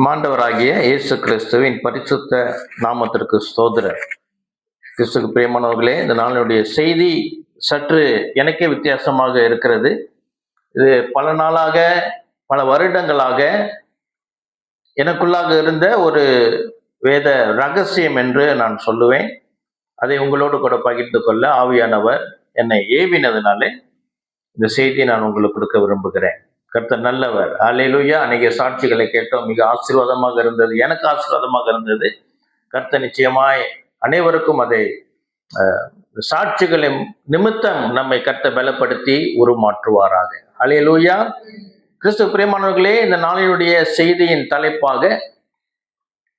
நம் ஆண்டவராகிய இயேசு கிறிஸ்துவின் பரிசுத்த நாமத்திற்கு ஸ்தோத்திரம். கிறிஸ்துக்கு பிரியமானவர்களே, இந்த நாளினுடைய செய்தி சற்று எனக்கே வித்தியாசமாக இருக்கிறது. இது பல நாளாக, பல வருடங்களாக எனக்குள்ளாக இருந்த ஒரு வேத ரகசியம் என்று நான் சொல்லுவேன். அதை உங்களோடு கூட பகிர்ந்து கொள்ள ஆவியானவர் என்னை ஏவினதுனாலே இந்த செய்தியை நான் உங்களுக்கு கொடுக்க விரும்புகிறேன். கர்த்தர் நல்லவர். அல்லேலூயா. அநேக சாட்சிகளை கேட்டோம். மிக ஆசீர்வாதமாக இருந்தது. எனக்கு ஆசீர்வாதமாக இருந்தது. கர்த்தர் நிச்சயமாய் அனைவருக்கும் அதை சாட்சிகளின் நிமித்தம் நம்மை கர்த்தர் பலப்படுத்தி உருமாற்றுவாராக. அல்லேலூயா. கிறிஸ்து பிரியமானவர்களே, இந்த நாளினுடைய செய்தியின் தலைப்பாக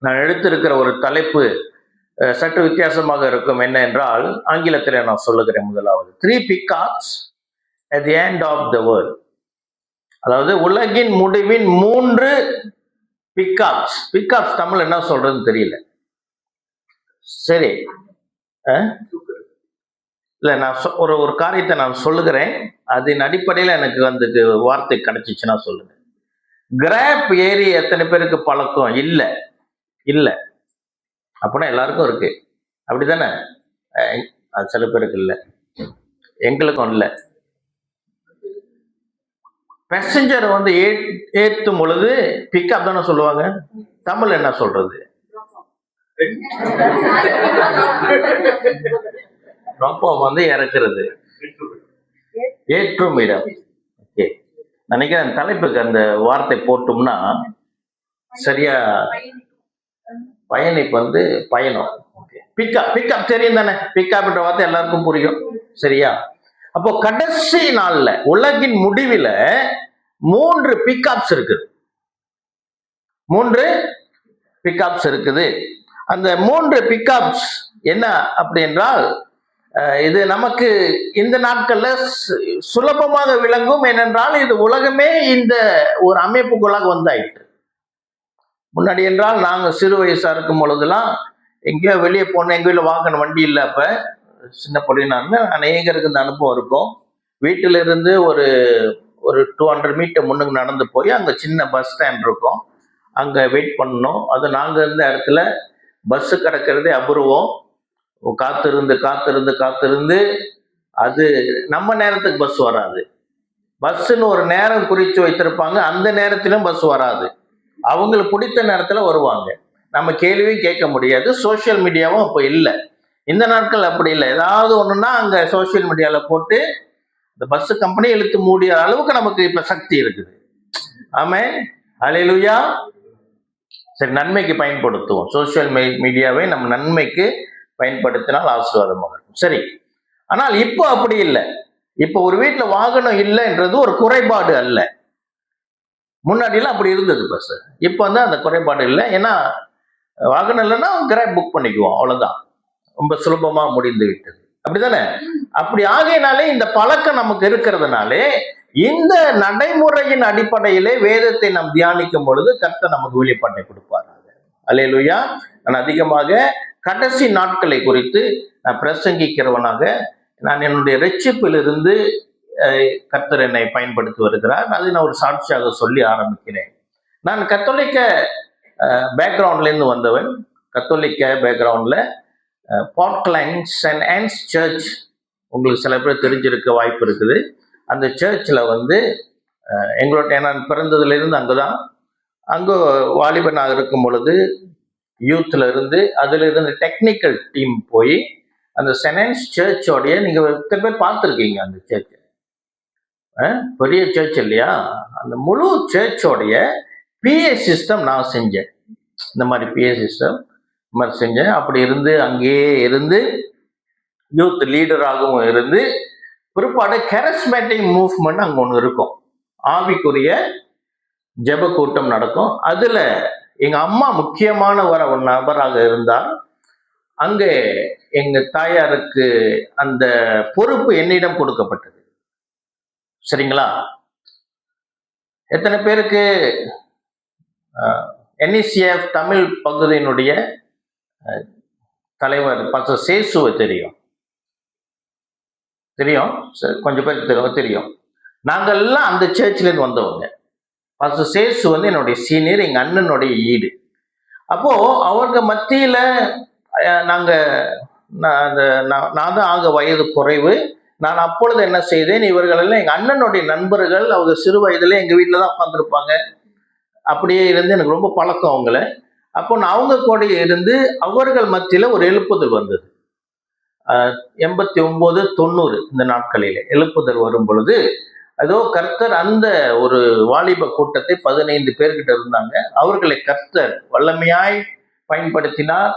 நான் எடுத்திருக்கிற ஒரு தலைப்பு சற்று வித்தியாசமாக இருக்கும். என்ன என்றால், ஆங்கிலத்தில் நான் சொல்லுகிறேன். முதலாவது, 3 pickups at the end of the world. அதாவது உலகின் முடிவின் 3 பிக்கப்ஸ். பிக்கப்ஸ் தமிழ் என்ன சொல்றதுன்னு தெரியல. சரி, இல்ல நான் ஒரு காரியத்தை நான் சொல்லுகிறேன். அதன் அடிப்படையில் எனக்கு வந்து வார்த்தை கிடைச்சிச்சுன்னா சொல்லுங்க. கிராப் ஏறி எத்தனை பேருக்கு பழக்கம்? இல்லை இல்லை அப்படின்னா எல்லாருக்கும் இருக்கு, அப்படித்தானே? அது சில பேருக்கு இல்லை, எங்களுக்கும் இல்லை. பேசஞ்சர் வந்து ஏற்றும் பொழுது பிக்கப் தானே சொல்லுவாங்க. தமிழ் என்ன சொல்றது? ரொம்ப வந்து இறக்குறது, ஏற்றும் இடம். ஓகே, நினைக்கிறேன் தலைப்புக்கு அந்த வார்த்தை போட்டோம்னா சரியா. பயணிப்பு வந்து பயணம். பிக்கப் பிக்கப் தெரியும் தானே? பிக்கப்ன்ற வார்த்தை எல்லாருக்கும் புரியும், சரியா? அப்போ கடைசி நாள்ல, உலகின் முடிவில் 3 பிக்கப்ஸ் இருக்குது. 3 பிக்கப்ஸ் இருக்குது. அந்த 3 பிக்கப்ஸ் என்ன அப்படி என்றால், இது நமக்கு இந்த நாட்கள்ல சுலபமாக விளங்கும். ஏனென்றால் இது உலகமே இந்த ஒரு அமைப்புக்குள்ளாக வந்தாயிற்று. முன்னாடி என்றால் நாங்கள் சிறு வயசா இருக்கும் பொழுதுலாம் எங்கேயோ வெளியே போனோம். எங்கள் வீட்டில் வாகன வண்டி இல்லை. அப்போ சின்ன பொடினாங்க, அநேகருக்கு இந்த அனுபவம் இருக்கும். வீட்டில இருந்து ஒரு 200 மீட்டர் முன்னுக்கு நடந்து போய் அங்கே சின்ன பஸ் ஸ்டாண்ட் இருக்கும், அங்கே வெயிட் பண்ணணும். அது நாங்கள் இருந்த இடத்துல பஸ்ஸு கிடக்கிறதே அபூர்வம். காத்திருந்து காத்திருந்து காத்திருந்து அது நம்ம நேரத்துக்கு பஸ் வராது. பஸ்ஸுன்னு ஒரு நேரம் குறித்து வைத்திருப்பாங்க, அந்த நேரத்திலும் பஸ் வராது. அவங்களுக்கு பிடித்த நேரத்தில் வருவாங்க. நம்ம கேள்வியும் கேட்க முடியாது. சோசியல் மீடியாவும் அப்போ இல்லை. இந்த நாட்கள் அப்படி இல்லை. ஏதாவது ஒன்றுன்னா அங்கே சோசியல் மீடியாவில் போட்டு இந்த பஸ் கம்பெனி இழுத்து மூடிய அளவுக்கு நமக்கு இப்போ சக்தி இருக்குது. ஆமென், அல்லேலூயா. சரி, நன்மைக்கு பயன்படுத்துவோம். சோசியல் மீடியாவை நம்ம நன்மைக்கு பயன்படுத்தினால் ஆசீர்வாதமாக இருக்கும். சரி, ஆனால் இப்போ அப்படி இல்லை. இப்போ ஒரு வீட்டில் வாகனம் இல்லைன்றது ஒரு குறைபாடு அல்ல. முன்னாடிலாம் அப்படி இருந்தது பஸ். இப்போ வந்து அந்த குறைபாடு இல்லை. ஏன்னா வாகனம் இல்லைன்னா கிராப் புக் பண்ணிக்குவோம், அவ்வளோதான். ரொம்ப சுலபமாக முடிந்து விட்டது, அப்படிதானே? அப்படி ஆகையினாலே இந்த பழக்கம் நமக்கு இருக்கிறதுனாலே இந்த நடைமுறையின் அடிப்படையிலே வேதத்தை நாம் தியானிக்கும் பொழுது கர்த்தர் நமக்கு வெளிப்பாட்டை கொடுப்பாராங்க. அல்லேலூயா. நான் அதிகமாக கடைசி நாட்களை குறித்து நான் பிரசங்கிக்கிறவனாக, நான் என்னுடைய ரட்சிப்பிலிருந்து கர்த்தர் என்னை பயன்படுத்தி வருகிறார். அதை நான் ஒரு சாட்சியாக சொல்லி ஆரம்பிக்கிறேன். நான் கத்தோலிக்க பேக்ரவுண்ட்லேருந்து வந்தவன். கத்தோலிக்க பேக்ரவுண்டில் பாட்லைன் சென்ட் ஆன்ஸ் சர்ச், உங்களுக்கு சில பேர் தெரிஞ்சிருக்க வாய்ப்பு இருக்குது. அந்த சர்ச்சில் வந்து எங்களோட நான் பிறந்ததுலேருந்து அங்கே தான். அங்கே வாலிபனாக இருக்கும் பொழுது யூத்தில் இருந்து, அதிலிருந்து டெக்னிக்கல் டீம் போய் அந்த சென்ட் ஆன்ஸ் சர்ச்சோடைய, நீங்கள் எத்தனை பேர் பார்த்துருக்கீங்க அந்த சர்ச்சை? பெரிய சர்ச் இல்லையா? அந்த முழு சர்ச்சோடைய பிஏ சிஸ்டம் நான் செஞ்சேன். இந்த மாதிரி பிஏ சிஸ்டம் மாதிரி செஞ்சேன். அப்படி இருந்து அங்கேயே இருந்து யூத் லீடராகவும் இருந்து, பிற்பாடு கரிஸ்மேட்டிக் மூவ்மெண்ட் அங்கே ஒன்று இருக்கும். ஆவிக்குரிய ஜெப கூட்டம் நடக்கும். அதில் எங்கள் அம்மா முக்கியமான ஒரு நபராக இருந்தால், அங்கே எங்கள் தாயாருக்கு அந்த பொறுப்பு என்னிடம் கொடுக்கப்பட்டது. சரிங்களா? எத்தனை பேருக்கு NECF தமிழ் பகுதியினுடைய தலைவர் பாஸ்டர் சேசுவை தெரியும்? தெரியும், கொஞ்சம் பேருக்கு தெரியும். நாங்கள்லாம் அந்த சர்ச்சிலேருந்து வந்தவங்க. பாஸ்டர் சேசு வந்து என்னுடைய சீனியர், எங்க அண்ணனுடைய ஈடு. அப்போ அவங்க மத்தியில நாங்க நான் தான் ஆக வயது குறைவு. நான் அப்பொழுது என்ன செய்தேன், இவர்கள் எல்லாம் எங்க அண்ணனுடைய நண்பர்கள். அவங்க சிறு வயதுல எங்க வீட்டில தான் உட்காந்துருப்பாங்க. அப்படியே இருந்து எனக்கு ரொம்ப பழக்கம் அவங்கள. அப்போ நான் அவங்க கூட இருந்து அவர்கள் மத்தியில ஒரு எழுப்புதல் வந்தது. 89, 90 இந்த நாட்களில் எழுப்புதல் வரும் பொழுது அதோ கர்த்தர் அந்த ஒரு வாலிப கூட்டத்தை 15 பேர்கிட்ட இருந்தாங்க. அவர்களை கர்த்தர் வல்லமையாய் பயன்படுத்தினார்.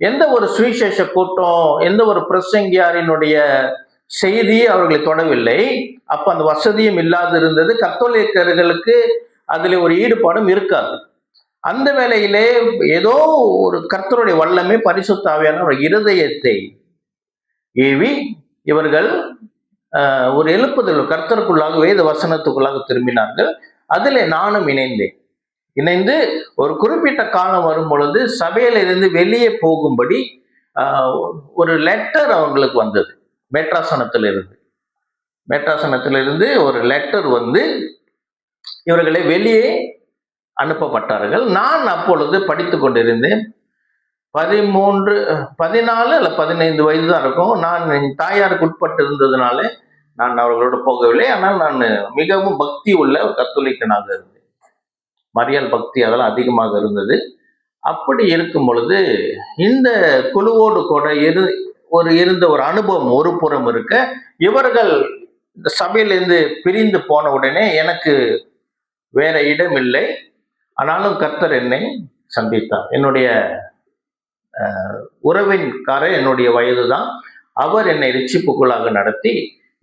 எந்த ஒரு சுவிசேஷ கூட்டம், எந்த ஒரு பிரசங்கியாரினுடைய செய்தியை அவர்களை தொடவில்லை. அப்ப அந்த வசதியும் இல்லாது இருந்தது. கத்தோலிக்கர்களுக்கு அதுல ஒரு ஈடுபாடும் இருக்காது. அந்த வேளையிலே ஏதோ ஒரு கர்த்தருடைய வல்லமை, பரிசுத்த ஆவியான ஒரு இருதயத்தை ஏவி இவர்கள் ஒரு எழுப்புதல் கர்த்தருக்குள்ளாக, வேத வசனத்துக்குள்ளாக திரும்பினார்கள். அதில் நானும் இணைந்து ஒரு குறிப்பிட்ட காலம் வரும் பொழுது சபையிலிருந்து வெளியே போகும்படி ஒரு லெட்டர் அவங்களுக்கு வந்தது. மேட்ராசனத்திலிருந்து ஒரு லெட்டர் வந்து இவர்களை வெளியே அனுப்பப்பட்டார்கள். நான் அப்பொழுது படித்து கொண்டிருந்தேன். 14 அல்ல 15 வயது தான் இருக்கும். நான் என் தாயாருக்கு உட்பட்டு இருந்ததுனால நான் அவர்களோடு போகவில்லை. ஆனால் நான் மிகவும் பக்தி உள்ள ஒரு கத்தோலிக்கனாக இருந்தேன். மரியாள் பக்தி அதெல்லாம் அதிகமாக இருந்தது. அப்படி இருக்கும் பொழுது இந்த குழுவோடு கூட இருந்த ஒரு அனுபவம் ஒரு புறம் இருக்க, இவர்கள் இந்த சபையிலிருந்து பிரிந்து போன உடனே எனக்கு வேற இடம் இல்லை. ஆனாலும் கர்த்தர் என்னை சந்தித்தார். என்னுடைய உறவின்காரர் என்னுடைய வயது தான். அவர் என்னை ரிச்சிப்புக்குள்ளாக நடத்தி,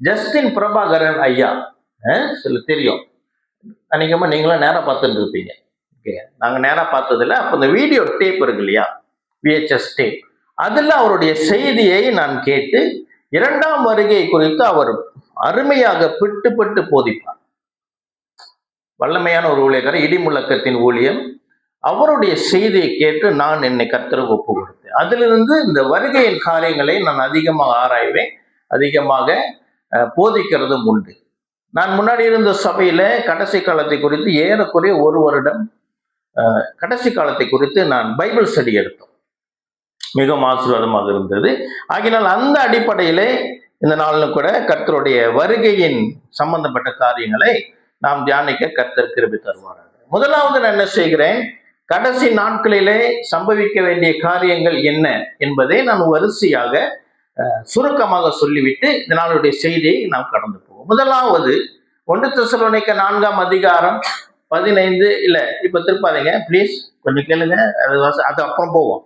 ஜஸ்டின் பிரபாகரன் ஐயா சில தெரியும், அநேகமா நீங்களும் நேராக பார்த்துட்டு இருப்பீங்க. ஓகே, நாங்கள் நேராக பார்த்ததில்ல. அப்போ இந்த வீடியோ டேப் இருக்கு இல்லையா, VHS டேப், அதில் அவருடைய செய்தியை நான் கேட்டு 2ஆம் வருகை குறித்து அவர் அருமையாக பிட்டு போதிப்பார். வல்லமையான ஒரு ஊழியக்காரர், இடிமுழக்கத்தின் ஊழியம். அவருடைய செய்தியை கேட்டு நான் என்னை கர்த்தருக்கு ஒப்பு கொடுத்தேன். அதிலிருந்து இந்த வருகையின் காரியங்களை நான் அதிகமாக ஆராய்வேன், அதிகமாக போதிக்கிறதும் உண்டு. நான் முன்னாடி இருந்த சபையில கடைசி காலத்தை குறித்து ஏறக்குறைய 1 வருடம் கடைசி காலத்தை குறித்து நான் பைபிள் ஸ்டடி எடுத்தோம். மிகவும் ஆசீர்வாதமாக இருந்தது. ஆகினால் அந்த அடிப்படையிலே இந்த நாளிலும் கூட கர்த்தருடைய வருகையின் சம்பந்தப்பட்ட காரியங்களை நாம் தியானிக்க கர்த்தர் கிருபை தருவார்கள். முதலாவது நான் என்ன செய்கிறேன், கடைசி நாட்களிலே சம்பவிக்க வேண்டிய காரியங்கள் என்ன என்பதை நான் வரிசையாக சுருக்கமாக சொல்லிவிட்டு இந்த நாளுடைய செய்தியை நாம் கடந்து போவோம். முதலாவது 1 தெசலோனிக்கர் 4ஆம் அதிகாரம் 15, இல்ல இப்ப திருப்பாதீங்க ப்ளீஸ், கொஞ்சம் கேளுங்க, அது அப்புறம் போவோம்.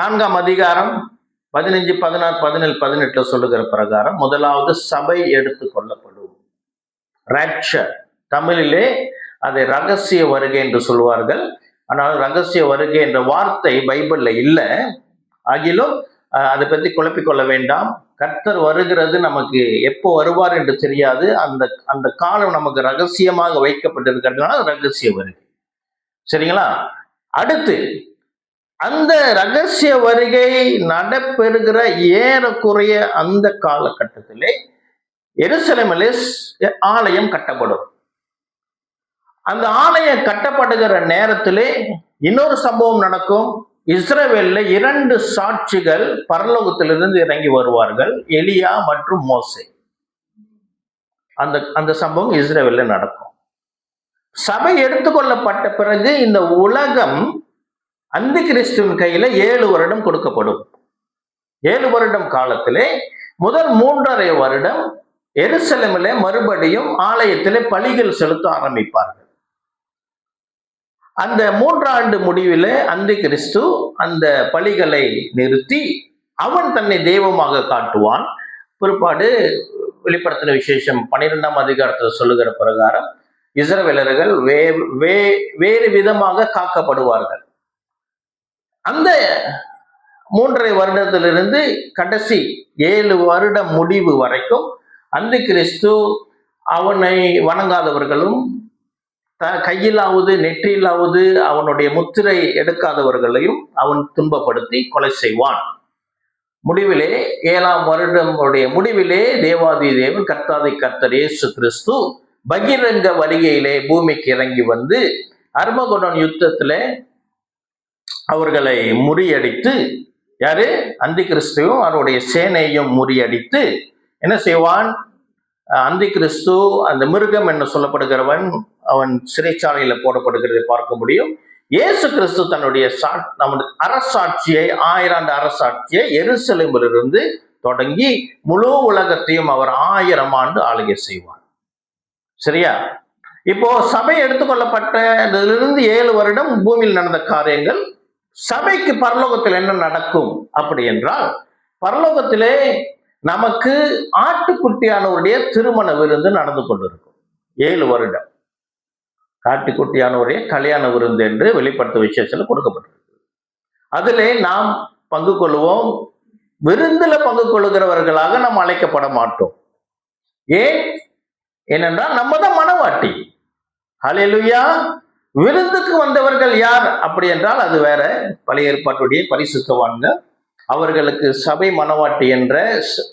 4ஆம் அதிகாரம் 15, 16, 17, 18 சொல்லுகிற பிரகாரம் முதலாவது சபை எடுத்து கொள்ளப்படும். ராப்சர், தமிழிலே அதை ரகசிய வருகை என்று சொல்வார்கள். ஆனால் ரகசிய வருகை என்ற வார்த்தை பைபிள்ல இல்லை. ஆகிலும் அதை பற்றி குழப்பிக்கொள்ள வேண்டாம். கர்த்தர் வருகிறது, நமக்கு எப்போ வருவார் என்று தெரியாது. அந்த காலம் நமக்கு ரகசியமாக வைக்கப்பட்டிருக்கிறதுனால ரகசிய வருகை. சரிங்களா? அடுத்து அந்த ரகசிய வருகை நடைபெறுகிற ஏறக்குறைய அந்த காலகட்டத்திலே எருசலேமிலே ஆலயம் கட்டப்படும். அந்த ஆலயம் கட்டப்படுகிற நேரத்திலே இன்னொரு சம்பவம் நடக்கும். இஸ்ரவேல்ல 2 சாட்சிகள் பரலோகத்திலிருந்து இறங்கி வருவார்கள், எலியா மற்றும் மோசே. அந்த சம்பவம் இஸ்ரவேல்ல நடக்கும். சபை எடுத்துக்கொள்ளப்பட்ட பிறகு இந்த உலகம் அந்தி கிறிஸ்துவின் கையில 7 வருடம் கொடுக்கப்படும். 7 வருடம் காலத்திலே முதல் 3.5 வருடம் எருசலேமிலே மறுபடியும் ஆலயத்திலே பலிகள் செலுத்த ஆரம்பிப்பார்கள். அந்த 3 ஆண்டு முடிவில் அந்தி கிறிஸ்து அந்த பலிகளை நிறுத்தி அவன் தன்னை தெய்வமாக காட்டுவான். பிற்பாடு வெளிப்படுத்தின விசேஷம் 12ஆம் அதிகாரத்தில் சொல்லுகிற பிரகாரம் இஸ்ரவேலர்கள் வேறு விதமாக காக்கப்படுவார்கள். அந்த 3.5 வருடத்திலிருந்து கடைசி 7 வருடம் முடிவு வரைக்கும் அந்தி கிறிஸ்து அவனை வணங்காதவர்களும் கையிலாவது நெற்றியிலாவது அவனுடைய முத்திரை எடுக்காதவர்களையும் அவன் துன்பப்படுத்தி கொலை செய்வான். முடிவிலே 7ஆம் வருடம் முடிவிலே தேவாதி தேவன் கர்த்தாதி கர்த்தர் இயேசு கிறிஸ்து பகிரங்க வருகையிலே பூமிக்கு இறங்கி வந்து அர்மகொடன் யுத்தத்துல அவர்களை முறியடித்து, யாரு? அந்தி கிறிஸ்துவும் அவருடைய சேனையும் முறியடித்து என்ன செய்வான்? அந்தி கிறிஸ்து, அந்த மிருகம் என்று சொல்லப்படுகிறவன், அவன் சிறைச்சாலையில போடப்படுகிறதை பார்க்க முடியும். இயேசு கிறிஸ்து தன்னுடைய நம்முடைய அரசாட்சியை, 1000 ஆண்டு அரசாட்சியை எருசலேமிலிருந்து தொடங்கி முழு உலகத்தையும் அவர் 1000 ஆண்டு ஆளுகை செய்வார். சரியா? இப்போ சபை எடுத்துக்கொள்ளப்பட்டதிலிருந்து 7 வருடம் பூமியில் நடந்த காரியங்கள். சபைக்கு பரலோகத்தில் என்ன நடக்கும் அப்படி என்றால், பரலோகத்திலே நமக்கு ஆட்டுக்குட்டியானவருடைய திருமண விருந்து நடந்து கொண்டிருக்கும். 7 வருடம் ஆட்டுக்குட்டியானவருடைய கல்யாண விருந்து என்று வெளிப்படுத்த விசேஷத்தில் கொடுக்கப்பட்டிருக்கு. அதிலே நாம் பங்கு கொள்வோம். விருந்துல பங்கு கொள்ளுகிறவர்களாக நாம் அழைக்கப்பட மாட்டோம். ஏனென்றால் நம்ம தான் மனவாட்டி. ஹல்லேலூயா. விருந்துக்கு வந்தவர்கள் யார் அப்படி என்றால் அது வேற. பழைய ஏற்பாட்டுடைய பரிசுத்தவான்கள், அவர்களுக்கு சபை மனவாட்டி என்ற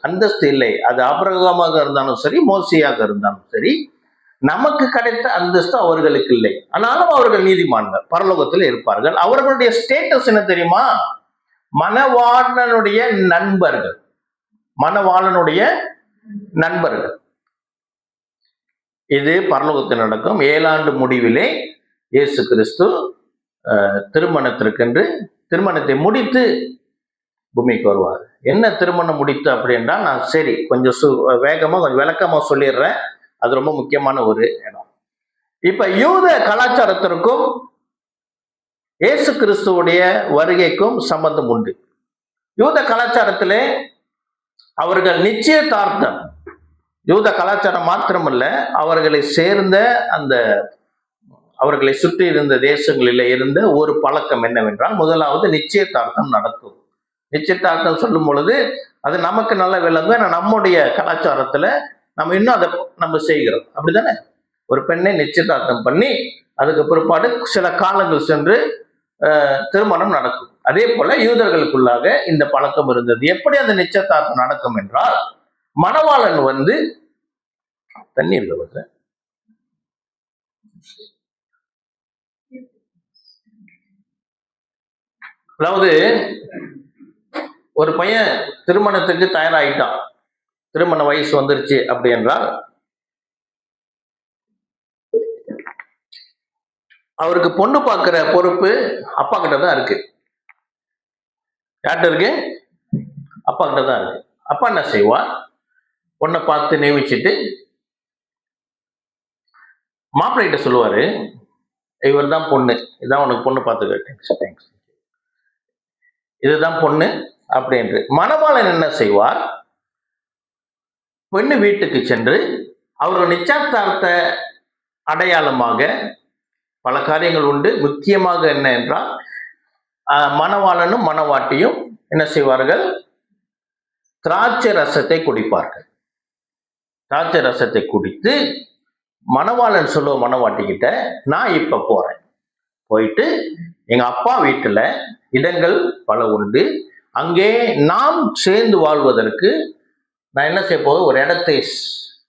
அந்தஸ்து இல்லை. அது ஆபிரகாமாக இருந்தாலும் சரி, மோசேயாக இருந்தாலும் சரி, நமக்கு கிடைத்த அந்தஸ்து அவர்களுக்கு இல்லை. ஆனாலும் அவர்கள் நீதிமான்கள், பரலோகத்தில் இருப்பார்கள். அவர்களுடைய ஸ்டேட்டஸ் என்ன தெரியுமா? மணவாளனுடைய நண்பர்கள். மணவாளனுடைய நண்பர்கள். இது பரலோகத்தில் நடக்கும். 7 ஆண்டு முடிவிலே இயேசு கிறிஸ்து திருமணத்தை முடித்து பூமிக்கு வருவார். என்ன திருமணம் முடித்து அப்படி என்றால், நான் சரி கொஞ்சம் வேகமா கொஞ்சம் விளக்கமா சொல்லிடுறேன். அது ரொம்ப முக்கியமான ஒரு இடம். இப்ப யூத கலாச்சாரத்திற்கும் இயேசு கிறிஸ்துவுடைய வருகைக்கும் சம்பந்தம் உண்டு. யூத கலாச்சாரத்திலே அவர்கள் நிச்சயதார்த்தம், யூத கலாச்சாரம் மாத்திரமல்ல, அவர்களை சேர்ந்த அவர்களை சுற்றி இருந்த தேசங்களில் இருந்த ஒரு பழக்கம் என்னவென்றால், முதலாவது நிச்சயதார்த்தம் நடக்கும். நிச்சயதார்த்தம் சொல்லும் பொழுது அது நமக்கு நல்ல விளங்கும். ஏன்னா நம்முடைய கலாச்சாரத்துல நம்ம இன்னும் அதை நம்ம செய்கிறோம். அப்படித்தானே? ஒரு பெண்ணை நிச்சயதார்த்தம் பண்ணி அதுக்கு பிற்பாடு சில காலங்கள் சென்று திருமணம் நடக்கும். அதே போல யூதர்களுக்குள்ளாக இந்த பழக்கம் இருந்தது. எப்படி அந்த நிச்சயதார்த்தம் நடக்கும் என்றால், மணவாளன் வந்து தண்ணீர் வருது, அதாவது ஒரு பையன் திருமணத்துக்கு தயாராகிட்டான், திருமண வயசு வந்துருச்சு அப்படி என்றால், அவருக்கு பொண்ணு பார்க்கிற பொறுப்பு அப்பா கிட்ட தான் இருக்கு. யார்கிட்ட இருக்கு? அப்பா கிட்ட தான் இருக்கு. அப்பா என்ன செய்வார்? பொண்ணை பார்த்து நியமிச்சுட்டு மாப்பிள்ளை கிட்ட சொல்லுவாரு, இவர் தான் பொண்ணு, இதான் உனக்கு பொண்ணு பார்த்துக்க, இதுதான் பொண்ணு அப்படின்று. மணவாளன் என்ன செய்வார்? பெண்ணு வீட்டுக்கு சென்று அவர்கள் நிச்சயதார்த்த அடையாளமாக பல காரியங்கள் உண்டு. முக்கியமாக என்ன என்றால், மணவாளனும் மணவாட்டியும் என்ன செய்வார்கள்? திராட்சை ரசத்தை குடிப்பார்கள். திராட்சை ரசத்தை குடித்து மணவாளன் சொல்லுவ மணவாட்டி கிட்ட, நான் இப்ப போறேன், போயிட்டு எங்க அப்பா வீட்டுல இடங்கள் பல உண்டு, அங்கே நாம் சேர்ந்து வாழ்வதற்கு நான் என்ன செய்ய போது ஒரு இடத்தை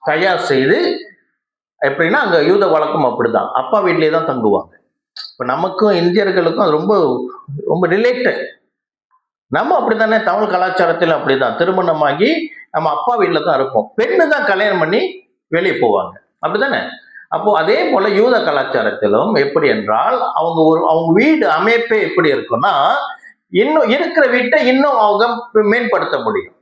தயார் செய்து, எப்படின்னா அங்க யூத வழக்கம் அப்படிதான், அப்பா வீட்டிலே தான் தங்குவாங்க. இப்ப நமக்கும் இந்தியர்களுக்கும் அது ரொம்ப ரொம்ப ரிலேட்டட். நம்ம அப்படித்தானே, தமிழ் கலாச்சாரத்தில் அப்படிதான், திருமணமாகி நம்ம அப்பா வீட்டில் தான் இருப்போம், பெண்ணு தான் கல்யாணம் பண்ணி வெளியே போவாங்க, அப்படித்தானே? அப்போ அதே போல யூத கலாச்சாரத்திலும் எப்படி என்றால், அவங்க வீடு அமைப்பே எப்படி இருக்குன்னா, இன்னும் இருக்கிற வீட்டை இன்னும் அவங்க மேம்படுத்த முடியும்.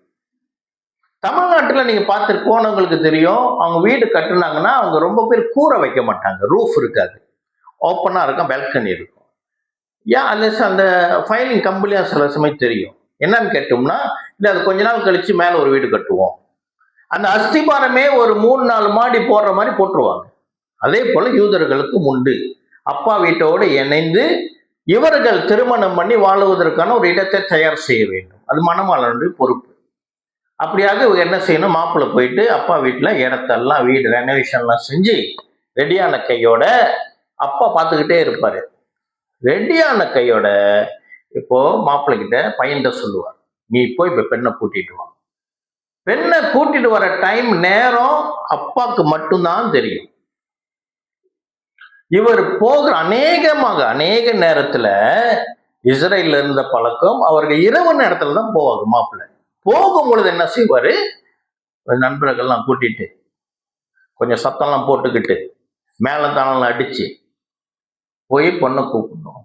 தமிழ்நாட்டில் நீங்க பார்த்து போனவங்களுக்கு தெரியும், அவங்க வீடு கட்டுனாங்கன்னா அவங்க ரொம்ப பேர் கூரை வைக்க மாட்டாங்க, ரூஃப் இருக்காது, ஓப்பனா இருக்கும், பெல்கனி இருக்கும். ஏன் அந்த ஃபைலிங் கம்பெனியா சில சமயம் தெரியும். என்னன்னு கேட்டோம்னா, இல்லை அது கொஞ்ச நாள் கழிச்சு மேல ஒரு வீடு கட்டுவோம், அந்த அஸ்திபாரமே ஒரு 3-4 மாடி போடுற மாதிரி போட்டுருவாங்க. அதே போல யூதர்களுக்கும் உண்டு. அப்பா வீட்டோடு இணைந்து இவர்கள் திருமணம் பண்ணி வாழுவதற்கான ஒரு இடத்தை தயார் செய்ய வேண்டும். அது மணவாளனுடைய பொறுப்பு. அப்படியாக என்ன செய்யணும்? மாப்பிள்ளை போயிட்டு அப்பா வீட்டில் இடத்தெல்லாம், வீடு ரெனோவேஷன்லாம் செஞ்சு ரெடியான கையோட அப்பா பார்த்துக்கிட்டே இருப்பாரு. ரெடியான கையோட இப்போ மாப்பிள்ளை கிட்ட பையன்கிட்ட சொல்லுவார், நீ போய் இப்ப பெண்ணை கூட்டிட்டு வா. பெண்ணை கூட்டிட்டு வர டைம் நேரம் அப்பாவுக்கு மட்டும்தான் தெரியும். இவர் போகிற அநேக நேரத்துல இஸ்ரேல்ல இருந்த பழக்கம், அவர்கள் இரவு நேரத்துல தான் போவாங்க. மாப்பிள்ளை போகும் பொழுது என்ன செய்வாரு, நண்பர்கள்லாம் கூட்டிட்டு கொஞ்சம் சத்தம்லாம் போட்டுக்கிட்டு மேலத்தானெல்லாம் அடிச்சு போய் பொண்ணை கூப்பிடணும்.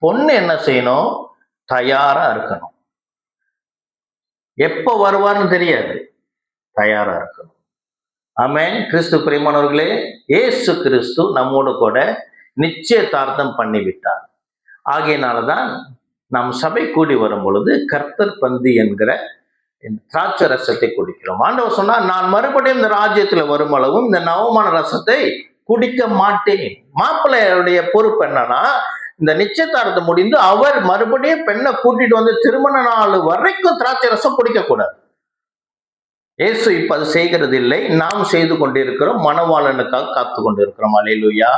பொண்ணு என்ன செய்யணும், தயாரா இருக்கணும். எப்ப வருவார்னு தெரியாது, தயாரா இருக்கணும். ஆமென். கிறிஸ்து பிரியமானவர்களே, இயேசு கிறிஸ்து நம்மோடு கூட நிச்சயதார்த்தம் பண்ணிவிட்டார். ஆகையினாலதான் நாம் சபை கூடி வரும் பொழுது கர்த்தர் பந்தி என்கிற திராட்சை ரசத்தை குடிக்கிறோம். ஆண்டவர் சொன்னார், நான் மறுபடியும் இந்த ராஜ்யத்துல வரும் அளவும் இந்த நவமான ரசத்தை குடிக்க மாட்டேன். மாப்பிள்ளையுடைய பொறுப்பு என்னன்னா, இந்த நிச்சயதார்த்தம் முடிந்து அவர் மறுபடியும் பெண்ணை கூட்டிட்டு வந்து திருமண நாள் வரைக்கும் திராட்சை ரசம் குடிக்க கூடாது. இயேசு இப்ப அது செய்கிறது இல்லை, நாம் செய்து கொண்டிருக்கிறோம். மணவாளனுக்காக காத்து கொண்டிருக்கிறோம். அல்லேலூயா.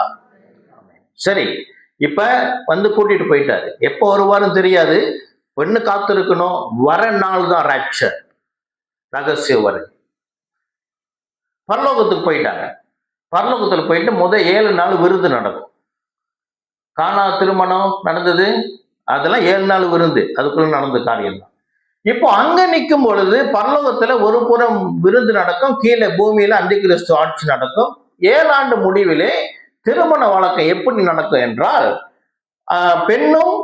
சரி, இப்ப வந்து கூட்டிட்டு போயிட்டாரு. எப்போ வருவாருன்னு தெரியாது. பெண்ணு காத்து இருக்கணும். வர நாள் தான் ராப்சர், ரகசிய வரை. பரலோகத்துக்கு போயிட்டாங்க. பரலோகத்துல போயிட்டு 7 நாள் விருந்து நடக்கும். கானா திருமணம் நடந்தது, அதெல்லாம் 7 நாள் விருந்து, அதுக்குள்ள நடந்த காரியம் தான். இப்போ அங்க நிற்கும் பொழுது பரலோகத்துல ஒரு புறம் விருந்து நடக்கும், கீழே பூமியில அந்தி கிறிஸ்து ஆட்சி நடக்கும். 7 ஆண்டு முடிவிலே திருமண வழக்கம் எப்படி நடக்கும் என்றால், பெண்ணும்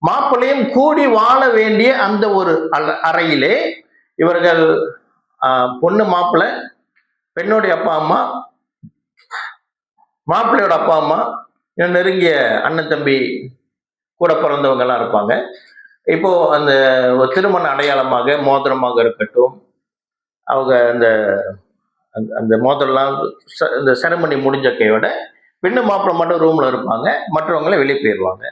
மாப்பிள்ளையும் கூடி வாழ வேண்டிய அந்த ஒரு அறையிலே இவர்கள், பொண்ணு மாப்பிள்ளை, பெண்ணுடைய அப்பா அம்மா, மாப்பிள்ளையோட அப்பா அம்மா, நெருங்கிய அண்ணன் தம்பி கூட பிறந்தவங்க எல்லாம் இருப்பாங்க. இப்போ அந்த திருமண அடையாளமாக மோதிரமாக இருக்கட்டும், அவங்க அந்த அந்த மோதிரம்லாம் இந்த செரமனி முடிஞ்ச கையோட பெண்ணு மாப்பிள்ளை மட்டும் ரூம்ல இருப்பாங்க, மற்றவங்களை வெளியே போயிடுவாங்க.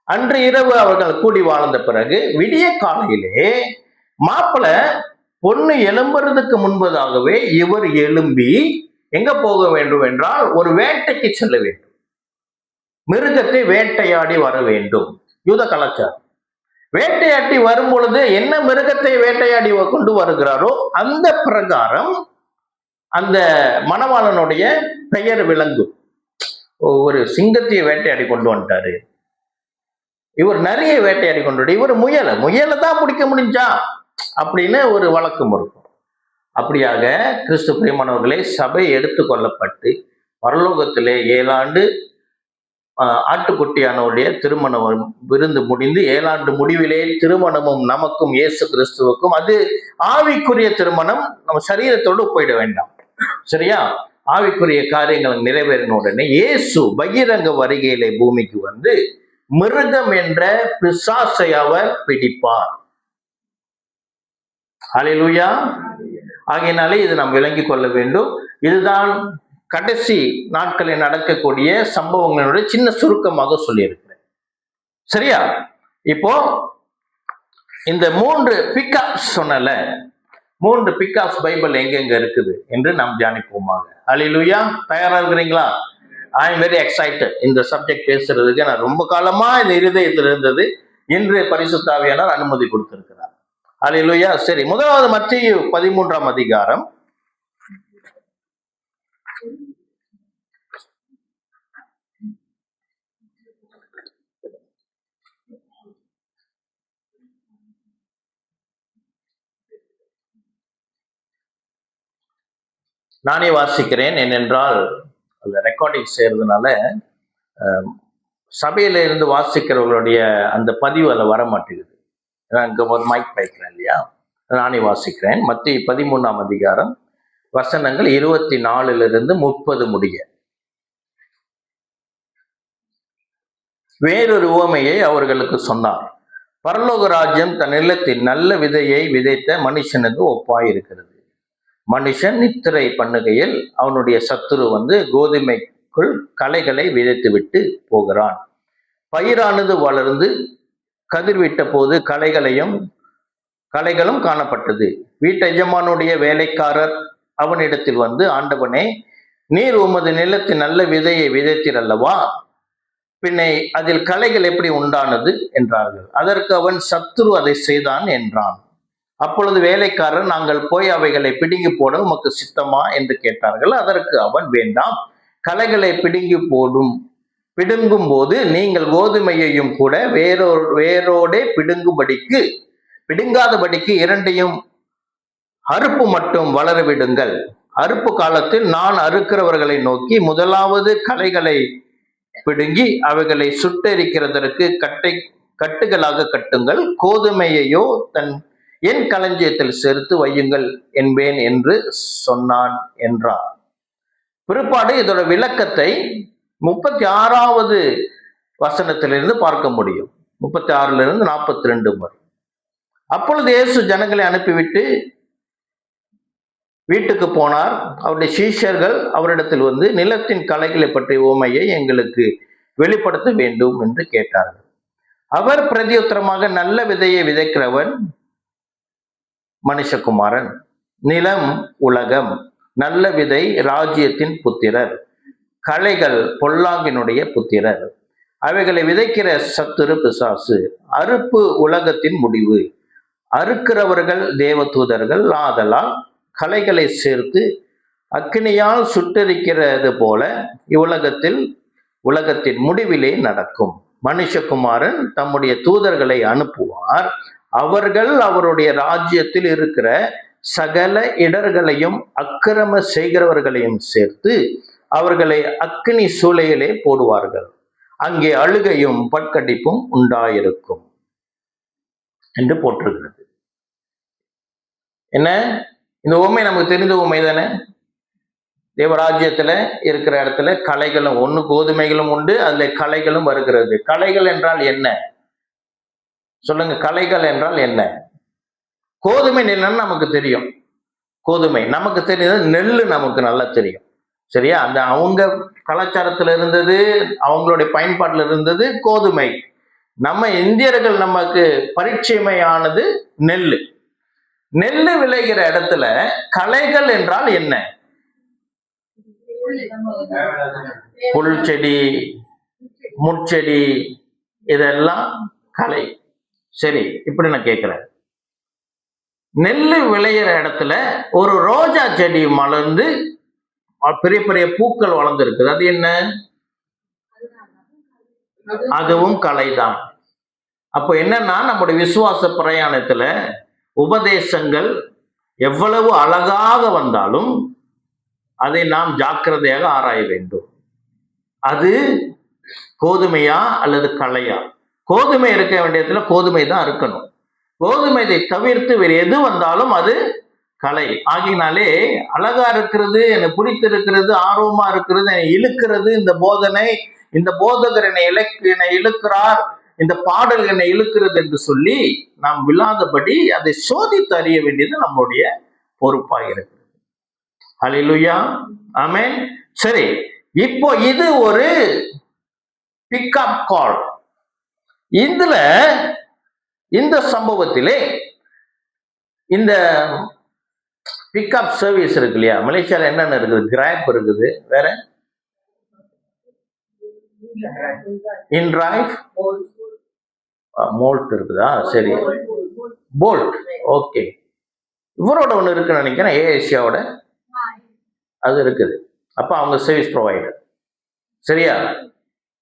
அன்று இரவு அவர்கள் கூடி வாழ்ந்த பிறகு விடிய காலையிலே மாப்பிள்ளை பொண்ணு எழும்புறதுக்கு முன்பதாகவே இவர் எழும்பி எங்க போக வேண்டும் என்றால் ஒரு வேட்டைக்கு செல்ல வேண்டும். மிருகத்தை வேட்டையாடி வர வேண்டும். யூத கலாச்சாரம். வேட்டையாடி வரும் பொழுது என்ன மிருகத்தை வேட்டையாடி கொண்டு வருகிறாரோ அந்த பிரகாரம் அந்த மணவாளனுடைய பெயர் விளங்கும். ஒரு சிங்கத்தையை வேட்டையாடி கொண்டு வந்துட்டாரு, இவர் நிறைய வேட்டையாடி கொண்டு, இவர் முயலை தான் பிடிக்க முடிஞ்சா அப்படின்னு ஒரு வழக்கம் இருக்கும். அப்படியாக கிறிஸ்து பிரியமானவர்களே, சபை எடுத்துக்கொள்ளப்பட்டு பரலோகத்திலே 7 ஆண்டு ஆட்டுக்குட்டியானவருடைய திருமணம் விருந்து முடிந்து 7 ஆண்டு முடிவிலே திருமணமும் நமக்கும் இயேசு கிறிஸ்துவுக்கும், அது ஆவிக்குரிய திருமணம், நம்ம சரீரத்தோடு போயிட வேண்டாம். சரியா? ஆவிக்குரிய காரியங்கள் நிறைவேறின உடனே இயேசு பகிரங்க வருகையிலே பூமிக்கு வந்து மிருகம் என்ற பிசாசை அவர் பிடிப்பார். அல்லேலூயா. ஆகையினாலே இது நாம் விளங்கிக் கொள்ள வேண்டும். இதுதான் கடைசி நாட்களில் நடக்கக்கூடிய சம்பவங்களுடைய சின்ன சுருக்கமாக சொல்லியிருக்கிறேன். சரியா? இப்போ இந்த 3 பிக்அப்ஸ் சொன்னல, 3 பிக்அப்ஸ் பைபிள் எங்கெங்க இருக்குது என்று நாம் தியானிப்போமாக. அல்லேலூயா. தயாரா இருக்கிறீங்களா? ஐ எம் வெரி எக்ஸைட்டட் இந்த சப்ஜெக்ட் பேசுறதுக்கு. நான் ரொம்ப காலமா இந்த இருதயத்தில் இருந்தது. இன்று பரிசுத்த ஆவியானவர் அனுமதி கொடுத்திருக்கிறார். அல்லேலூயா. சரி, முதலாவது மத்தேயு 13ஆம் அதிகாரம். நானே வாசிக்கிறேன். ஏனென்றால் அந்த ரெக்கார்டிங் செய்யறதுனால சபையில இருந்து வாசிக்கிறவர்களுடைய அந்த பதிவு அதில் வர மாட்டேங்குது. நான் இங்கே ஒரு மைக் வைக்கிறேன் இல்லையா, நானே வாசிக்கிறேன். மத்தேயு 13ஆம் அதிகாரம் வசனங்கள் 24 30 முடிய. வேறொரு உவமையை அவர்களுக்கு சொன்னார். பரலோக ராஜ்யம் தன் நிலத்தில் நல்ல விதையை விதைத்த மனுஷனுக்கு ஒப்பாய் இருக்கிறது. மனுஷன் நித்திரை பண்ணுகையில் அவனுடைய சத்துரு வந்து கோதுமைக்குள் களைகளை விதைத்து விட்டு போகிறான். பயிரானது வளர்ந்து கதிர்விட்ட போது களைகளும் காணப்பட்டது. வீட்டு எஜமானுடைய வேலைக்காரர் அவனிடத்தில் வந்து, ஆண்டவனே, நீர் உமது நிலத்தில் நல்ல விதையை விதைத்தீர் அல்லவா, பின்னை அதில் களைகள் எப்படி உண்டானது என்றார்கள். அதற்கு அவன், சத்துரு அதை செய்தான் என்றான். அப்பொழுது வேலைக்காரர், நாங்கள் போய் அவைகளை பிடுங்கி போட உமக்கு சித்தமா என்று கேட்டார்கள். அதற்கு அவன், வேண்டாம், களைகளை பிடுங்கும் போது நீங்கள் கோதுமையையும் கூட வேரோடே பிடுங்காதபடிக்கு இரண்டையும் அறுப்பு மட்டும் வளர விடுங்கள். அறுப்பு காலத்தில் நான் அறுக்கிறவர்களை நோக்கி, முதலாவது களைகளை பிடுங்கி அவைகளை சுட்டெரிக்கிறதற்கு கட்டுகளாக கட்டுங்கள், கோதுமையையோ என் களஞ்சியத்தில் சேர்த்து வையுங்கள் என்பேன் என்று சொன்னான் என்றார். பிற்பாடு இதோட விளக்கத்தை 36வது வசனத்திலிருந்து பார்க்க முடியும். 36 42 வரை. அப்பொழுது இயேசு ஜனங்களை அனுப்பிவிட்டு வீட்டுக்கு போனார். அவருடைய சீஷர்கள் அவரிடத்தில் வந்து, நிலத்தின் களைகளை பற்றிய உவமையை எங்களுக்கு வெளிப்படுத்த வேண்டும் என்று கேட்டார்கள். அவர் பிரதியுத்தரமாக, நல்ல விதையை விதைக்கிறவன் மனுஷகுமாரன், நிலம் உலகம், நல்ல விதை ராஜ்யத்தின் புத்திரர், களைகள் பொல்லாங்கினுடைய புத்திரர், அவைகளை விதைக்கிற சத்துரு பிசாசு, அறுப்பு உலகத்தின் முடிவு, அறுக்கிறவர்கள் தேவதூதர்கள், ஆதலால் களைகளை சேர்த்து அக்கினியால் சுட்டரிக்கிறது போல உலகத்தின் முடிவிலே நடக்கும். மனுஷகுமாரன் தம்முடைய தூதர்களை அனுப்புவார், அவர்கள் அவருடைய ராஜ்யத்தில் இருக்கிற சகல இடர்களையும் அக்கிரம செய்கிறவர்களையும் சேர்த்து அவர்களை அக்கினி சூளையிலே போடுவார்கள், அங்கே அழுகையும் பற்கடிப்பும் உண்டாயிருக்கும் என்று போட்டிருக்கிறது. என்ன, இந்த உண்மை நமக்கு தெரிந்த உண்மை தானே? தேவராஜ்யத்துல இருக்கிற இடத்துல களைகளும் ஒண்ணு, கோதுமைகளும் உண்டு, அதுல களைகளும் வருகிறது. களைகள் என்றால் என்ன சொல்லுங்க? களைகள் என்றால் என்ன? கோதுமை நெல்லுன்னு நமக்கு தெரியும். கோதுமை நமக்கு தெரியாது, நெல்லு நமக்கு நல்லா தெரியும். சரியா? அந்த அவங்க கலாச்சாரத்துல இருந்தது, அவங்களுடைய பயன்பாட்டில் இருந்தது கோதுமை. நம்ம இந்தியர்கள் நமக்கு பரிச்சயமையானது நெல்லு. நெல்லு விளைகிற இடத்துல களைகள் என்றால் என்ன? புல் செடி, முட்செடி, இதெல்லாம் களை. சரி, இப்படி நான் கேட்கிறேன், நெல்லு விளையிற இடத்துல ஒரு ரோஜா செடி மலர்ந்து பெரிய பெரிய பூக்கள் வளர்ந்துருக்குது, அது என்ன? அதுவும் கலைதான். அப்போ என்னன்னா, நம்முடைய விசுவாச பிரயாணத்துல உபதேசங்கள் எவ்வளவு அழகாக வந்தாலும் அதை நாம் ஜாக்கிரதையாக ஆராய வேண்டும். அது கோதுமையா அல்லது களையா? கோதுமை இருக்க வேண்டியதுல கோதுமை தான் இருக்கணும். கோதுமையை தவிர்த்து வேறு எது வந்தாலும் அது கலை. ஆகினாலே அழகா இருக்கிறது, என்னை பிடித்திருக்கிறது, ஆர்வமா இருக்கிறது, என்னை இழுக்கிறது இந்த போதனை, இந்த போதகர் என்னை இழுக்கிறார், இந்த பாடல் என்னை இழுக்கிறது என்று சொல்லி நாம் விழாதபடி அதை சோதித்து அறிய வேண்டியது நம்முடைய பொறுப்பாக இருக்கிறது. ஹல்லேலூயா, ஆமென். சரி, இப்போ இது ஒரு பிக்அப் கால். இதுல இந்த சம்பவத்திலே இந்த பிக்அப் சர்வீஸ் இருக்கு இல்லையா? மலேசியால என்னென்ன இருக்குது? கிராப் இருக்குது, வேற இன்டிரைவ், மோல்ட் இருக்குதா? சரி, போல்ட். ஓகே, இவரோட ஒன்று இருக்குன்னு நினைக்கிறேன், ஏசியாவோட அது இருக்குது. அப்ப அவங்க சர்வீஸ் ப்ரொவைடர். சரியா?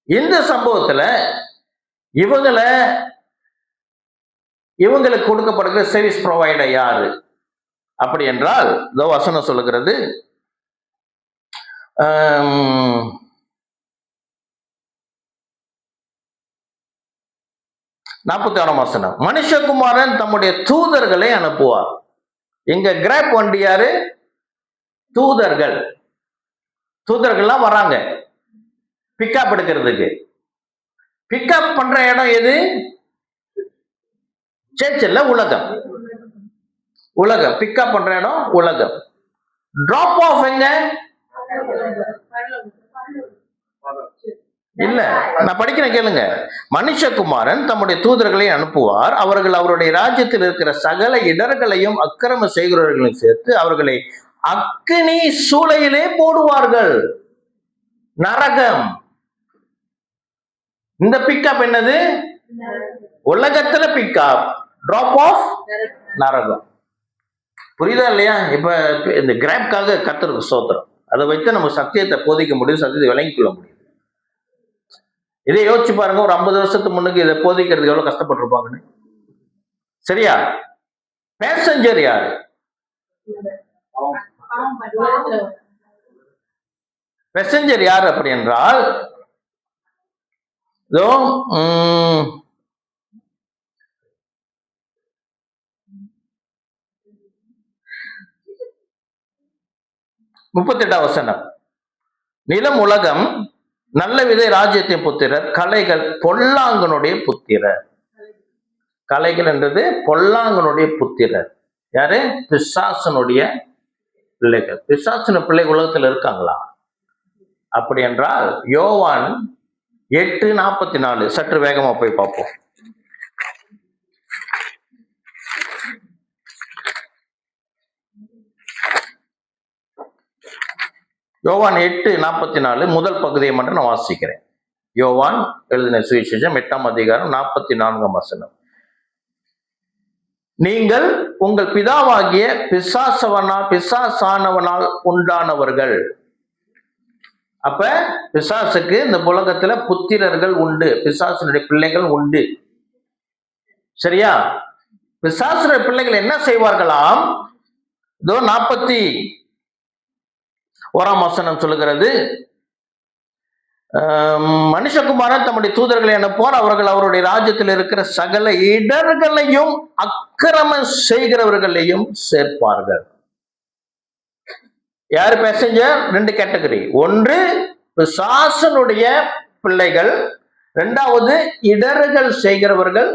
இந்த சம்பவத்துல இவங்களுக்கு கொடுக்கப்படுகிற சர்வீஸ் ப்ரொவைடர் யாரு அப்படி என்றால், இதோ வசனம் சொல்லுகிறது, 46ஆம் வசனம், மனுஷகுமாரன் தம்முடைய தூதர்களை அனுப்புவார். இங்க கிராப் வண்டி யாரு? தூதர்கள். தூதர்கள்லாம் வராங்க பிக்கப் எடுக்கிறதுக்கு. பிக்கப் பண்ற இடம் எது? சர்ச் இல்ல, உலகம். உலகம் பிக்கப் பண்ற இடம் உலகம். டிராப் ஆஃப் எங்க? இல்ல, நான் படிக்கிறேன் கேளுங்க. மனுஷகுமாரன் தம்முடைய தூதர்களை அனுப்புவார், அவர்கள் அவருடைய ராஜ்யத்தில் இருக்கிற சகல இடர்களையும் அக்கிரம செய்கிறவர்களையும் சேர்த்து அவர்களை அக்கினி சூளையிலே போடுவார்கள். நரகம். இந்த பிக்கப் என்னது? உலகத்துல பிக்கப், டிராப் ஆஃப் நரகம். புரியுதா இல்லையா? இப்ப இந்த கிராப்காக கர்த்தருக்கு ஸ்தோத்திரம். அதை வைத்து நம்ம சத்தியத்தை போதிக்க முடியும், சத்தியத்தை விளங்கிக் கொள்ள முடியும். இதை யோசிச்சு பாருங்க, ஒரு 50 வருஷத்துக்கு முன்னுக்கு இதை போதிக்கிறதுக்கு எவ்வளவு கஷ்டப்பட்டிருப்பாங்கன்னு. சரியா? பேசஞ்சர் யாரு? பேசஞ்சர் யார் அப்படி என்றால், இதோ 38 வசனம். நிலம் உலகம், நல்ல விதை ராஜ்யத்தின் புத்திரர், கலைகள் பொல்லாங்கனுடைய புத்திரர். கலைகள் என்றது பொல்லாங்கனுடைய புத்திரர். யாரு? பிசாசனுடைய பிள்ளைகள். பிசாசன பிள்ளைகள் உலகத்தில் இருக்காங்களா? அப்படி என்றால் யோவான் 8:44 சற்று வேகமா போய் பார்ப்போம். யோவான் 8:44 முதல் பகுதியை மட்டும் நான் வாசிக்கிறேன். யோவான் எழுதின சுவிசேஷம் 8ஆம் அதிகாரம் 44ஆம் வசனம். நீங்கள் உங்கள் பிதாவாகிய பிசாசானவனால் உண்டானவர்கள். அப்ப பிசாசுக்கு இந்த உலகத்துல புத்திரர்கள் உண்டு, பிசாசுடைய பிள்ளைகள் உண்டு. சரியா? பிசாசுடைய பிள்ளைகள் என்ன செய்வார்களாம்? இதோ 41ஆம் வசனம் சொல்லுகிறது, மனுஷகுமாரன் தம்முடைய தூதர்களை அனுப்புவார், அவர்கள் அவருடைய ராஜ்யத்தில் இருக்கிற சகல இடர்களையும் அக்கிரமம் செய்கிறவர்களையும் சேர்ப்பார்கள். யாரு பேசஞ்சர்? 2 கேட்டகரி. ஒன்று பிசாசனுடைய பிள்ளைகள், 2வது இடர்கள் செய்கிறவர்கள்,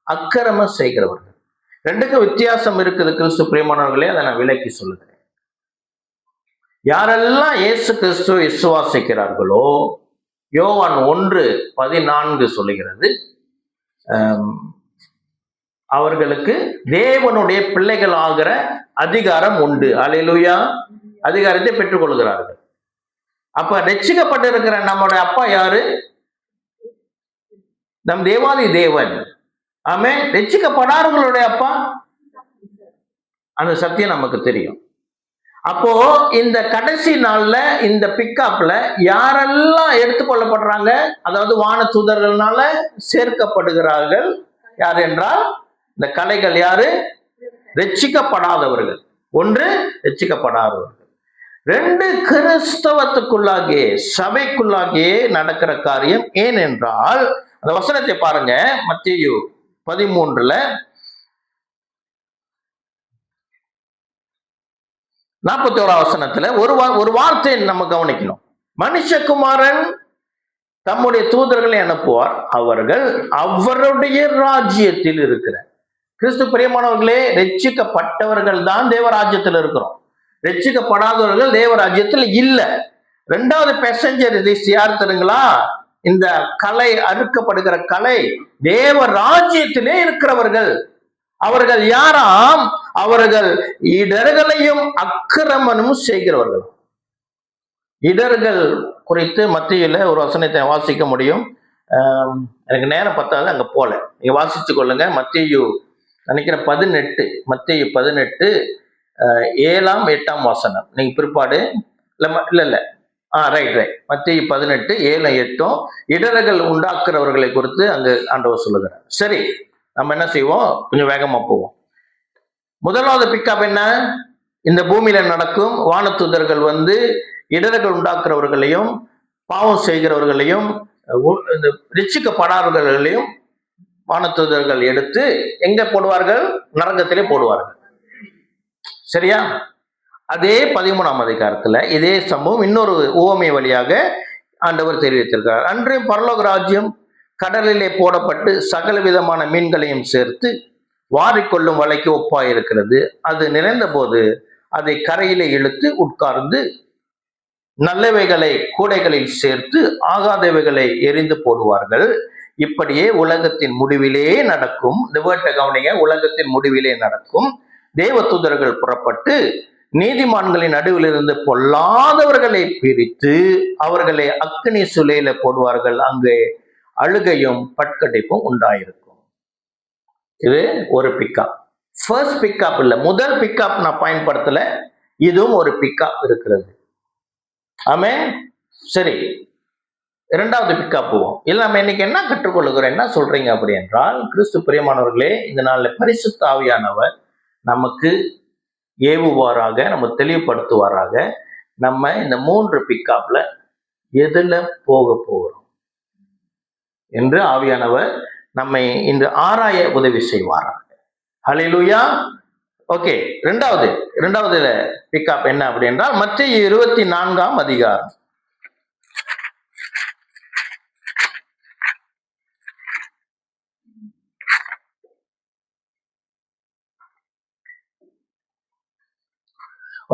அக்கிரமம் செய்கிறவர்கள். 2க்கும் வித்தியாசம் இருக்குது கிறிஸ்து பிரியமானவர்களே, அதை நான் விளக்கி சொல்லுகிறேன். யாரெல்லாம் இயேசு கிறிஸ்துவை விசுவாசிக்கிறார்களோ, யோவான் 1:14 சொல்லுகிறது, அவர்களுக்கு தேவனுடைய பிள்ளைகள் ஆகிற அதிகாரம் உண்டு. அல்லேலூயா! அதிகாரத்தை பெற்றுக் கொள்கிறார்கள். அப்ப ரட்சிக்கப்பட்டிருக்கிற நம்முடைய அப்பா யாரு? நம் தேவாதி தேவன். ஆமென். ரட்சிக்கப்படாதவர்களுடைய அப்பா, அந்த சத்தியம் நமக்கு தெரியும். அப்போ இந்த கடைசி நாள்ல இந்த பிக்கப்ல யாரெல்லாம் எடுத்துக்கொள்ளப்படுறாங்க, அதாவது வான தூதர்களால சேர்க்கப்படுகிறார்கள் யார் என்றால், இந்த கலைகள் யாரு? ரட்சிக்கப்படாதவர்கள். 1 ரட்சிக்கப்படாதவர்கள், 2 கிறிஸ்தவத்துக்குள்ளாகே சபைக்குள்ளாகே நடக்கிற காரியம். ஏனென்றால் அந்த வசனத்தை பாருங்க, மத்தேயு 13:41 வசனத்துல ஒரு வார்த்தையை நம்ம கவனிக்கணும். மனுஷகுமாரன் தம்முடைய தூதர்களை அனுப்புவார், அவர்கள் அவருடைய ராஜ்யத்தில் இருக்கிற. கிறிஸ்து பிரியமானவர்களே, ரட்சிக்கப்பட்டவர்கள் தான் தேவராஜ்யத்தில் இருக்கிறோம். ரட்சிக்கப்படாதவர்கள் தேவராஜ்யத்தில் இல்ல. 2வது பேசஞ்சர் யார் தெரியுங்களா? இந்த கலை, அறுக்கப்படுகிற கலை தேவராஜ்யத்திலே இருக்கிறவர்கள். அவர்கள் யாராம்? அவர்கள் இடர்களையும் அக்கிரமமும் செய்கிறவர்கள். இடர்கள் குறித்து மத்தியில ஒரு வசனத்தை வாசிக்க முடியும். எனக்கு நேரம் பத்தாது, அங்க போல. நீங்க வாசிச்சு கொள்ளுங்க. மத்தேயு நினைக்கிற 18, மத்தேயு 18 7ஆம் 8ஆம் வசனம். நீங்க பிற்பாடு இல்ல ரைட் மத்தேயு 18 7 8 இடர்கள் உண்டாக்குறவர்களை குறித்து அங்கு ஆண்டவர் சொல்லுகிறார். சரி, நம்ம என்ன செய்வோம்? கொஞ்சம் வேகமா போவோம். முதலாவது பிக்கப் என்ன? இந்த பூமியில நடக்கும் வானதூதர்கள் இடர்கள் உண்டாக்குறவர்களையும் பாவம் செய்கிறவர்களையும் ரட்சிக்கப்படாதவர்களையும் வானதூதர்கள் எடுத்து எங்க போடுவார்கள்? நரகத்திலே போடுவார்கள். சரியா? அதே 13ஆம் அதிகாரத்துல இதே சம்பவம் இன்னொரு உவமை வழியாக ஆண்டவர் தெரிவித்திருக்கிறார். அன்றையும் பரலோக ராஜ்யம் கடலிலே போடப்பட்டு சகல விதமான மீன்களையும் சேர்த்து வாரிக்கொள்ளும் வலைக்கு ஒப்பாயிருக்கிறது. அது நிறைந்த போது அதை கரையிலே இழுத்து உட்கார்ந்து நல்லவைகளை கூடைகளில் சேர்த்து ஆகாதவைகளை எரிந்து போடுவார்கள். இப்படியே உலகத்தின் முடிவிலே நடக்கும். இந்த வேர்ட்டை கவனிங்க, உலகத்தின் முடிவிலே நடக்கும். தேவதூதர்கள் புறப்பட்டு நீதிமான்களின் நடுவில் இருந்து பொல்லாதவர்களை பிரித்து அவர்களை அக்கினி சுளையில போடுவார்கள். அங்கே அழுகையும் பட்கடிப்பும் உண்டாயிருக்கும். இது ஒரு பிக்கப். ஃபர்ஸ்ட் பிக்கப் இல்ல, முதல் பிக்கப் நான் பயன்படுத்தல. இதுவும் ஒரு பிக்கப் இருக்கிறது. ஆமென். சரி, இரண்டாவது பிக்கப் போவோம். இல்ல நம்ம இன்னைக்கு என்ன கற்றுக்கொள்ளுகிறோம், என்ன சொல்றீங்க அப்படி என்றால், கிறிஸ்து பிரியமானவர்களே, இந்த நாள்ல பரிசுத்த ஆவியானவர் நமக்கு ஏவுவாராக, நம்ம தெளிவுபடுத்துவாராக. நம்ம இந்த 3 பிக்கப்ல எதுல போக போகிறோம் என்று ஆவியானவர் நம்மை இன்று ஆராய உதவி செய்வாராக. ஹல்லேலூயா. ஓகே, இரண்டாவது பிக்கப் என்ன அப்படி என்றால், மத்தேயு 24ஆம் அதிகாரம்.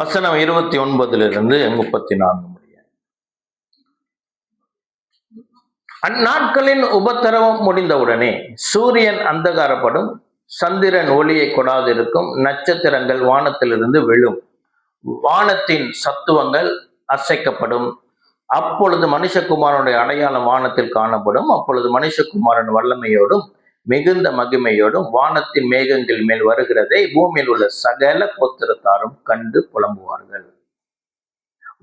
வசனம் 29 34 முடிய. அந்நாட்களின் உபத்திரவம் முடிந்தவுடனே சூரியன் அந்தகாரப்படும், சந்திரன் ஒளியை கொடாதிருக்கும், நட்சத்திரங்கள் வானத்திலிருந்து விழும், வானத்தின் சத்துவங்கள் அசைக்கப்படும். அப்பொழுது மனுஷகுமாரனுடைய அடையாளம் வானத்தில் காணப்படும். அப்பொழுது மனுஷகுமாரன் வல்லமையோடும் மிகுந்த மகிமையோடும் வானத்தின் மேகங்கள் மேல் வருகிறதை பூமியில் உள்ள சகல கோத்திரத்தாரும் கண்டு புலம்புவார்கள்.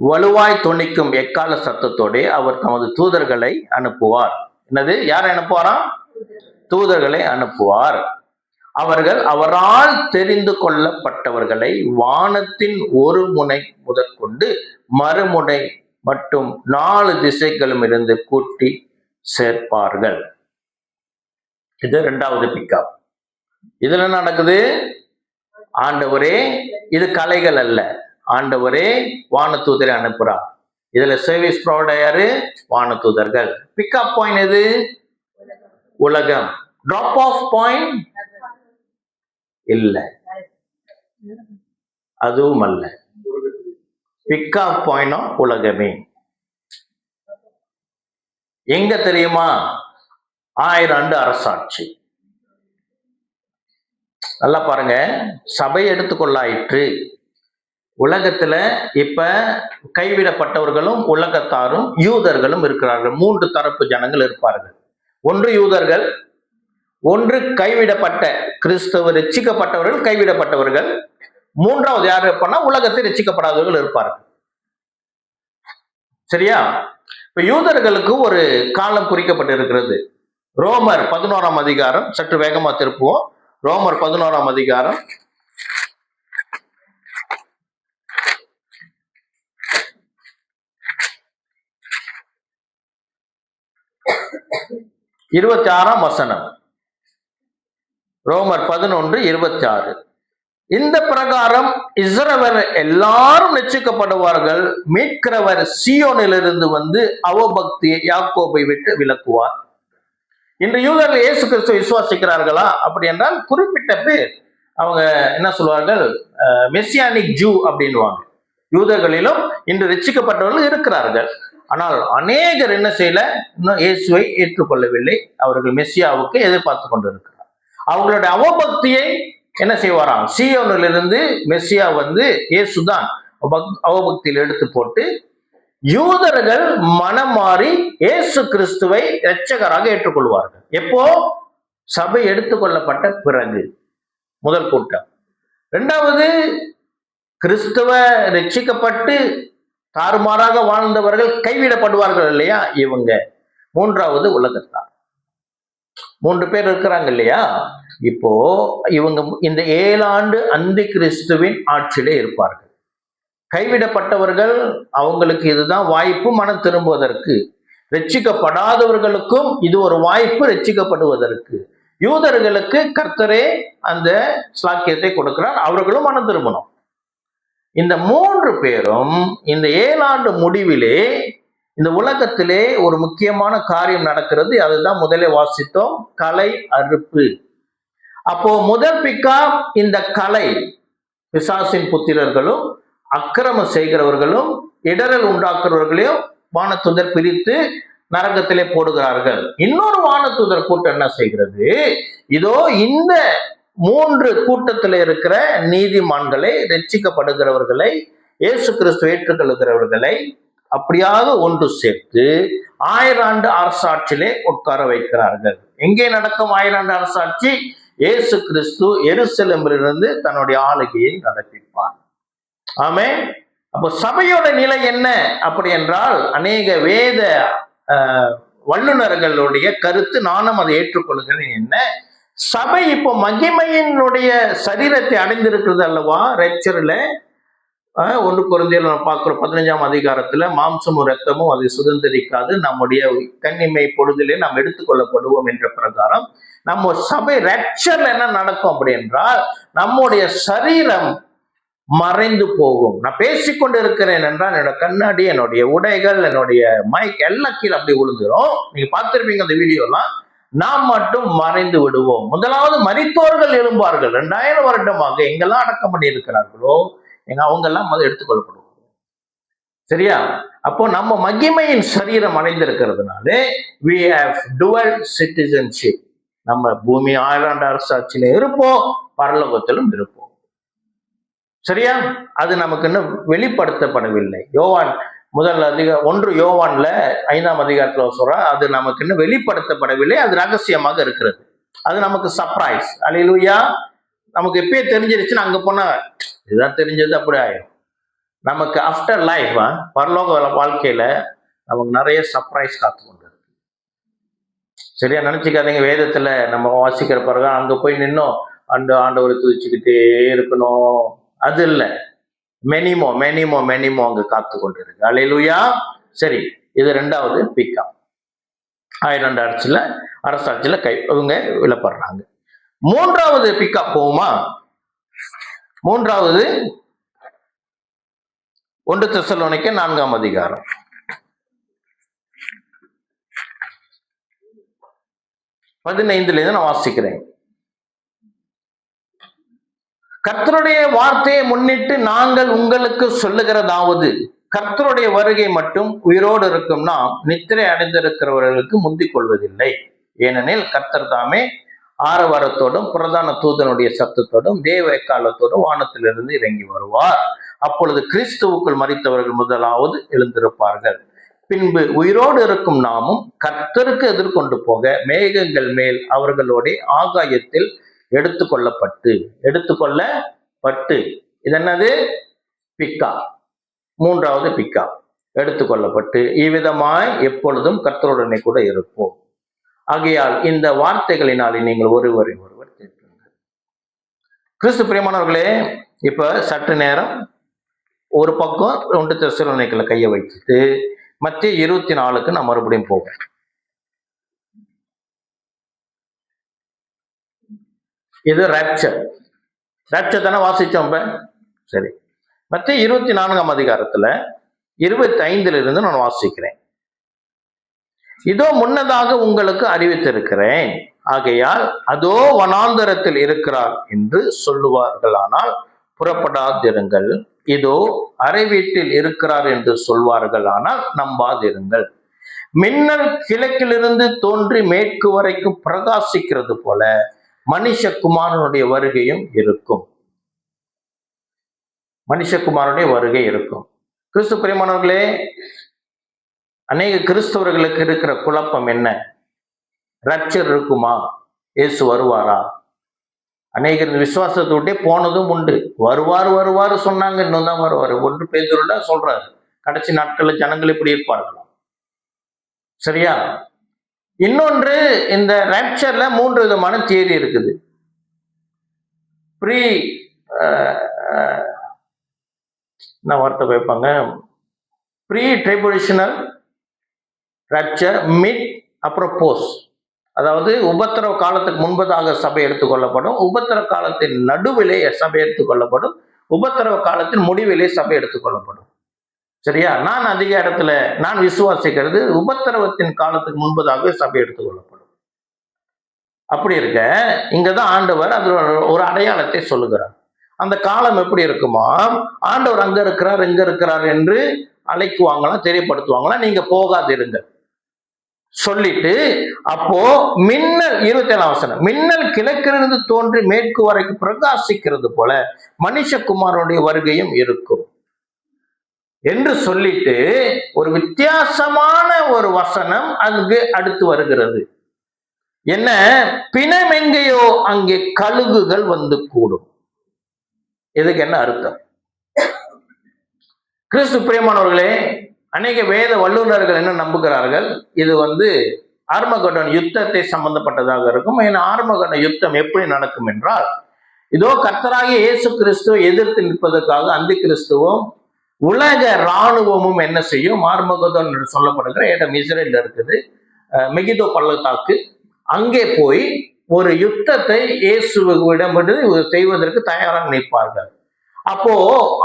வலுவாய் தொனிக்கும் எக்கால சத்தத்தோடே அவர் தமது தூதர்களை அனுப்புவார். என்னது? யாரை அனுப்புவாராம்? தூதர்களை அனுப்புவார். அவர்கள் அவரால் தெரிந்து கொள்ளப்பட்டவர்களை வானத்தின் ஒரு முனை முதற்கொண்டு மறுமுனை மட்டும் 4 திசைகளும் இருந்து கூட்டி சேர்ப்பார்கள். இது 2வது பிக்கப். இதுல என்ன நடக்குது? ஆண்டவரே, இது கலைகள் அல்ல, ஆண்டவரே வானதூதரை அனுப்புறார். இதுல சர்வீஸ் ப்ரொவைடர் யாரு? வானதூதர்கள். பிக்கப் பாயிண்ட் எது? உலகம். டிராப் ஆஃப் பாயிண்ட் இல்ல, அதுவும் அல்ல. பிக்கப் பாயிண்ட் உலகமே. எங்க தெரியுமா? 1000 ஆண்டு அரசாட்சி. நல்லா பாருங்க, சபை எடுத்துக்கொள்ளாயிற்று. உலகத்துல இப்ப கைவிடப்பட்டவர்களும் உலகத்தாரும் யூதர்களும் இருக்கிறார்கள். 3 தரப்பு ஜனங்கள் இருப்பார்கள். ஒன்று யூதர்கள், ஒன்று கைவிடப்பட்ட கிறிஸ்தவ ரட்சிக்கப்பட்டவர்கள், கைவிடப்பட்டவர்கள். 3வது யார் இருப்பான்னா உலகத்தை ரட்சிக்கப்படாதவர்கள் இருப்பார்கள். சரியா? இப்ப யூதர்களுக்கு ஒரு காலம் குறிக்கப்பட்டு இருக்கிறது. ரோமர் 11ஆம் அதிகாரம், சற்று வேகமா திருப்புவோம். ரோமர் 11ஆம் அதிகாரம் 26ஆம் வசனம். ரோமர் 11:26. இந்த பிரகாரம் இஸ்ரவேல் எல்லாரும் ரட்சிக்கப்படுவார்கள், மீட்கிறவர் சீயோனிலிருந்து வந்து அவபக்தியை யாக்கோபை விட்டு விலக்குவார். இன்று யூதர்கள் இயேசு கிறிஸ்துவ விசுவாசிக்கிறார்களா அப்படி என்றால் குறிப்பிட்ட பேர் அவங்க என்ன சொல்வார்கள்? மெசியானிக் ஜூ அப்படின்வாங்க. யூதர்களிலும் இன்று ரட்சிக்கப்பட்டவர்கள் இருக்கிறார்கள். ஆனால் அநேகர் என்ன செய்யல? இன்னும் இயேசுவை ஏற்றுக்கொள்ளவில்லை. அவர்கள் மெசியாவுக்கு எதிர்பார்த்து கொண்டிருக்கிறார். அவங்களுடைய அவபக்தியை என்ன செய்வாராம்? சீயோனிலிருந்து மெசியா வந்து இயேசுதான் அவபக்தியில் எடுத்து போட்டு யூதர்கள் மனம் மாறி இயேசு கிறிஸ்துவை இரட்சகராக ஏற்றுக்கொள்வார்கள். எப்போ? சபை எடுத்துக்கொள்ளப்பட்ட பிறகு முதல் கூட்டம். 2வது கிறிஸ்துவ ரட்சிக்கப்பட்டு தாறுமாறாக வாழ்ந்தவர்கள் கைவிடப்படுவார்கள் இல்லையா, இவங்க. 3வது உலகத்தார். 3 பேர் இருக்கிறாங்க இல்லையா? இப்போ இவங்க இந்த 7 ஆண்டு அந்தி கிறிஸ்துவின் ஆட்சியிலே இருப்பார்கள். கைவிடப்பட்டவர்கள், அவங்களுக்கு இதுதான் வாய்ப்பு மனம் திரும்புவதற்கு. ரட்சிக்கப்படாதவர்களுக்கும் இது ஒரு வாய்ப்பு ரட்சிக்கப்படுவதற்கு. யூதர்களுக்கு கர்த்தரே அந்த ஸ்லாக்கியத்தை கொடுக்கிறார், அவர்களும் மனம் திரும்பணும். இந்த 3 பேரும் இந்த 7 ஆண்டு முடிவிலே இந்த உலகத்திலே ஒரு முக்கியமான காரியம் நடக்கிறது. அதுதான் முதலே வாசித்தோம், கலை அறுப்பு. அப்போ முதல் பிக்கா இந்த கலை, பிசாசின் புத்திரர்களும் அக்கிரமம் செய்கிறவர்களும் இடரல் உண்டாக்குறவர்களையும் வானதூதர் பிரித்து நரகத்திலே போடுகிறார்கள். இன்னொரு வானதூதர் கூட்டம் என்ன செய்கிறது? இதோ இந்த 3 கூட்டத்தில் இருக்கிற நீதிமான்களை, ரட்சிக்கப்படுகிறவர்களை, இயேசு கிறிஸ்து ஏற்றுக்கொள்கிறவர்களை அப்படியாக ஒன்று சேர்த்து 1000 ஆண்டு அரசாட்சியிலே உட்கார வைக்கிறார்கள். எங்கே நடக்கும் 1000 ஆண்டு அரசாட்சி? இயேசு கிறிஸ்து எருசலேமிலிருந்து தன்னுடைய ஆளுகையை நடப்பிப்பார். ஆமென். அப்போ சபையோட நிலை என்ன அப்படி என்றால், அநேக வேத வல்லுநர்களுடைய கருத்து, நானும் அதை ஏற்றுக்கொள்கிறேன். என்ன, சபை இப்போ மகிமையினுடைய சரீரத்தை அடைந்திருக்கிறது அல்லவா ரேப்சர்ல. 1 கொரிந்தியர் நம்ம பார்க்கிறோம் 15ஆம் அதிகாரத்துல, மாம்சமும் ரத்தமும் அதை சுதந்திரிக்காது, நம்முடைய கன்னிமை பொழுதிலே நாம் எடுத்துக்கொள்ளப்படுவோம் என்ற பிரகாரம் நம்ம சபை ரேப்சர்ல என்ன நடக்கும் அப்படி என்றால், நம்முடைய சரீரம் மறைந்து போகும். நான் பேசிக்கொண்டு இருக்கிறேன் என்றால் என்னோட கண்ணாடி, என்னுடைய உடைகள், என்னுடைய மைக் எல்லாம் கீழே அப்படி விழுந்துரும். நீங்க பார்த்திருப்பீங்க அந்த வீடியோலாம். நாம் மட்டும் மறைந்து விடுவோம். முதலாவது மரித்தோர்கள் எழும்பார்கள். 2000 வருடமாக எங்கெல்லாம் அடக்கம் பண்ணி இருக்கிறார்களோ அவங்க எல்லாம் எடுத்துக்கொள்ளப்படுவோம். சரியா? அப்போ நம்ம மகிமையின் சரீரம் அடைந்திருக்கிறதுனால we have dual citizenship. நம்ம பூமி 1000 அரசாட்சியில இருப்போம், பரலோகத்திலும் இருப்போம். சரியா? அது நமக்கு இன்னும் வெளிப்படுத்தப்படவில்லை. யோவான் 1 யோவான்ல 5ஆம் அதிகாரத்துல சொல்ற, அது நமக்கு இன்னும் வெளிப்படுத்தப்படவில்லை, அது ரகசியமாக இருக்கிறது. அது நமக்கு சர்ப்ரைஸ். அல்லேலூயா. நமக்கு எப்பயே தெரிஞ்சிருச்சுன்னா அங்க போனா இதுதான் தெரிஞ்சது அப்படி ஆயிடும். நமக்கு ஆஃப்டர் லைஃப், பரலோக வாழ்க்கையில நமக்கு நிறைய சர்ப்ரைஸ் காத்து கொண்டு இருக்கு. சரியா? நினைச்சுக்காதீங்க வேதத்துல நம்ம வாசிக்கிற பிறகு அங்க போய் நின்னோம் அந்த ஆண்டவரை துதிச்சுக்கிட்டே இருக்கணும், அது இல்லை. மெனிமோ மெனிமோ மெனிமோ அங்க காத்து கொண்டு இருக்கு. அல்லேலூயா. சரி, இது 2வது பிக்கப். 1000 அரசாட்சியில இவங்க விழப்படுறாங்க. 3வது பிக்கப் போகுமா? 3வது 1 தெசலோனிக்கே 4ஆம் அதிகாரம் 15 நான் வாசிக்கிறேன். கர்த்தருடைய வார்த்தையை முன்னிட்டு நாங்கள் உங்களுக்கு சொல்லுகிறதாவது, கர்த்தருடைய வருகை மட்டும் உயிரோடு இருக்கும் நாம் நித்திரை அடைந்திருக்கிறவர்களுக்கு முந்திக் கொள்வதில்லை. ஏனெனில் கர்த்தர் தாமே ஆரவாரத்தோடும் பிரதான தூதனுடைய சத்தத்தோடும் தேவ எக்காலத்தோடும் வானத்திலிருந்து இறங்கி வருவார். அப்பொழுது கிறிஸ்துவுக்குள் மரித்தவர்கள் முதலாவது எழுந்திருப்பார்கள். பின்பு உயிரோடு இருக்கும் நாமும் கர்த்தருக்கு எதிர்கொண்டு போக மேகங்கள் மேல் அவர்களோட ஆகாயத்தில் எடுத்துக்கொள்ளப்பட்டு இது என்னது? பிக்கா. 3வது பிக்கா. எடுத்துக்கொள்ளப்பட்டு இவ்விதமாய் எப்பொழுதும் கர்த்தருடனே கூட இருப்போம். ஆகையால் இந்த வார்த்தைகளினாலே நீங்கள் ஒருவரை ஒருவர் தேற்றுங்கள். கிறிஸ்து பிரியமானவர்களே, இப்ப சற்று நேரம் ஒரு பக்கம் 1 தெசலோனிக்கேல கையை வைத்துட்டு மத்திய 24க்கு நான் மறுபடியும் போவேன். இது ராப்சர் தானே வாசிச்சோம். சரி, மத்திய 24ஆம் அதிகாரத்துல 25 நான் வாசிக்கிறேன். இதோ முன்னதாக உங்களுக்கு அறிவித்திருக்கிறேன், ஆகையால் அதோ வனாந்தரத்தில் இருக்கிறார் என்று சொல்லுவார்களானால் புறப்படாதிருங்கள். இதோ அறை வீட்டில் இருக்கிறார் என்று சொல்வார்களானால் நம்பாதிருங்கள். மின்னல் கிழக்கிலிருந்து தோன்றி மேற்கு வரைக்கும் பிரகாசிக்கிறது போல மனுஷகுமாரனுடைய வருகையும் இருக்கும். மனுஷகுமாரனுடைய வருகை இருக்கும். கிறிஸ்து பிரியமானவர்களே, அநேக கிறிஸ்தவர்களுக்கு இருக்கிற குழப்பம் என்ன? ரப்சர் இருக்குமா? இயேசு வருவாரா? அநேகர் விசுவாசத்தை விட்டே போனதும் உண்டு. வருவார் சொன்னாங்க, இன்னும் தான் வருவார். 1 பேதுருல சொல்றாரு, கடைசி நாட்கள்ல ஜனங்கள் இப்படி இருப்பார்களாம். சரியா? இன்னொன்று, இந்த ராப்சர்ல 3 விதமான தியரி இருக்குது. ப்ரீ என்ன வார்த்தை வைப்பாங்க, ப்ரீ ட்ரைபுலேஷனல் ராப்சர், மிட், அப்புறம் போஸ்ட். அதாவது உபத்திரவ காலத்துக்கு முன்பதாக சபை எடுத்துக்கொள்ளப்படும், உபத்திரவ காலத்தின் நடுவிலே சபை எடுத்துக்கொள்ளப்படும், உபத்திரவ காலத்தின் முடிவிலே சபை எடுத்துக்கொள்ளப்படும். சரியா? நான் அதிக இடத்துல நான் விசுவாசிக்கிறது உபத்திரவத்தின் காலத்துக்கு முன்பதாக சபை எடுத்துக்கொள்ளப்படும். அப்படி இருக்க இங்கதான் ஆண்டவர் அது ஒரு அடையாளத்தை சொல்லுகிறார். அந்த காலம் எப்படி இருக்குமா? ஆண்டவர் அங்க இருக்கிறார் இங்க இருக்கிறார் என்று அழைக்குவாங்களாம், தெரியப்படுத்துவாங்களாம். நீங்க போகாதிருங்க சொல்லிட்டு, அப்போ மின்னல் 27ஆம் வசனம், மின்னல் கிழக்கிலிருந்து தோன்றி மேற்கு வரைக்கும் பிரகாசிக்கிறது போல மனுஷகுமாரனுடைய வருகையும் இருக்கும் என்று சொல்லிட்டு ஒரு வித்தியாசமான ஒரு வசனம் அங்கு அடுத்து வருகிறது. என்ன? பிணமெங்கையோ அங்கே கழுகுகள் வந்து கூடும். இதுக்கு என்ன அர்த்தம்? கிறிஸ்து பிரியமானவர்களே, அநேக வேத வல்லுநர்கள் என்ன நம்புகிறார்கள், இது ஆர்மகடன் யுத்தத்தை சம்பந்தப்பட்டதாக இருக்கும். ஏன்னா ஆர்மகடன் யுத்தம் எப்படி நடக்கும் என்றால், இதோ கர்த்தராகிய இயேசு கிறிஸ்துவை எதிர்த்து நிற்பதற்காக அந்தி கிறிஸ்துவும் உலக இராணுவமும் என்ன செய்யும், ஆர்மகதோன் என்று சொல்லப்படுகிற இடம் இஸ்ரேல் இருக்குது, மெகிதோ பள்ளத்தாக்கு, அங்கே போய் ஒரு யுத்தத்தை இயேசுவிடம் செய்வதற்கு தயாராக நிற்பார்கள். அப்போ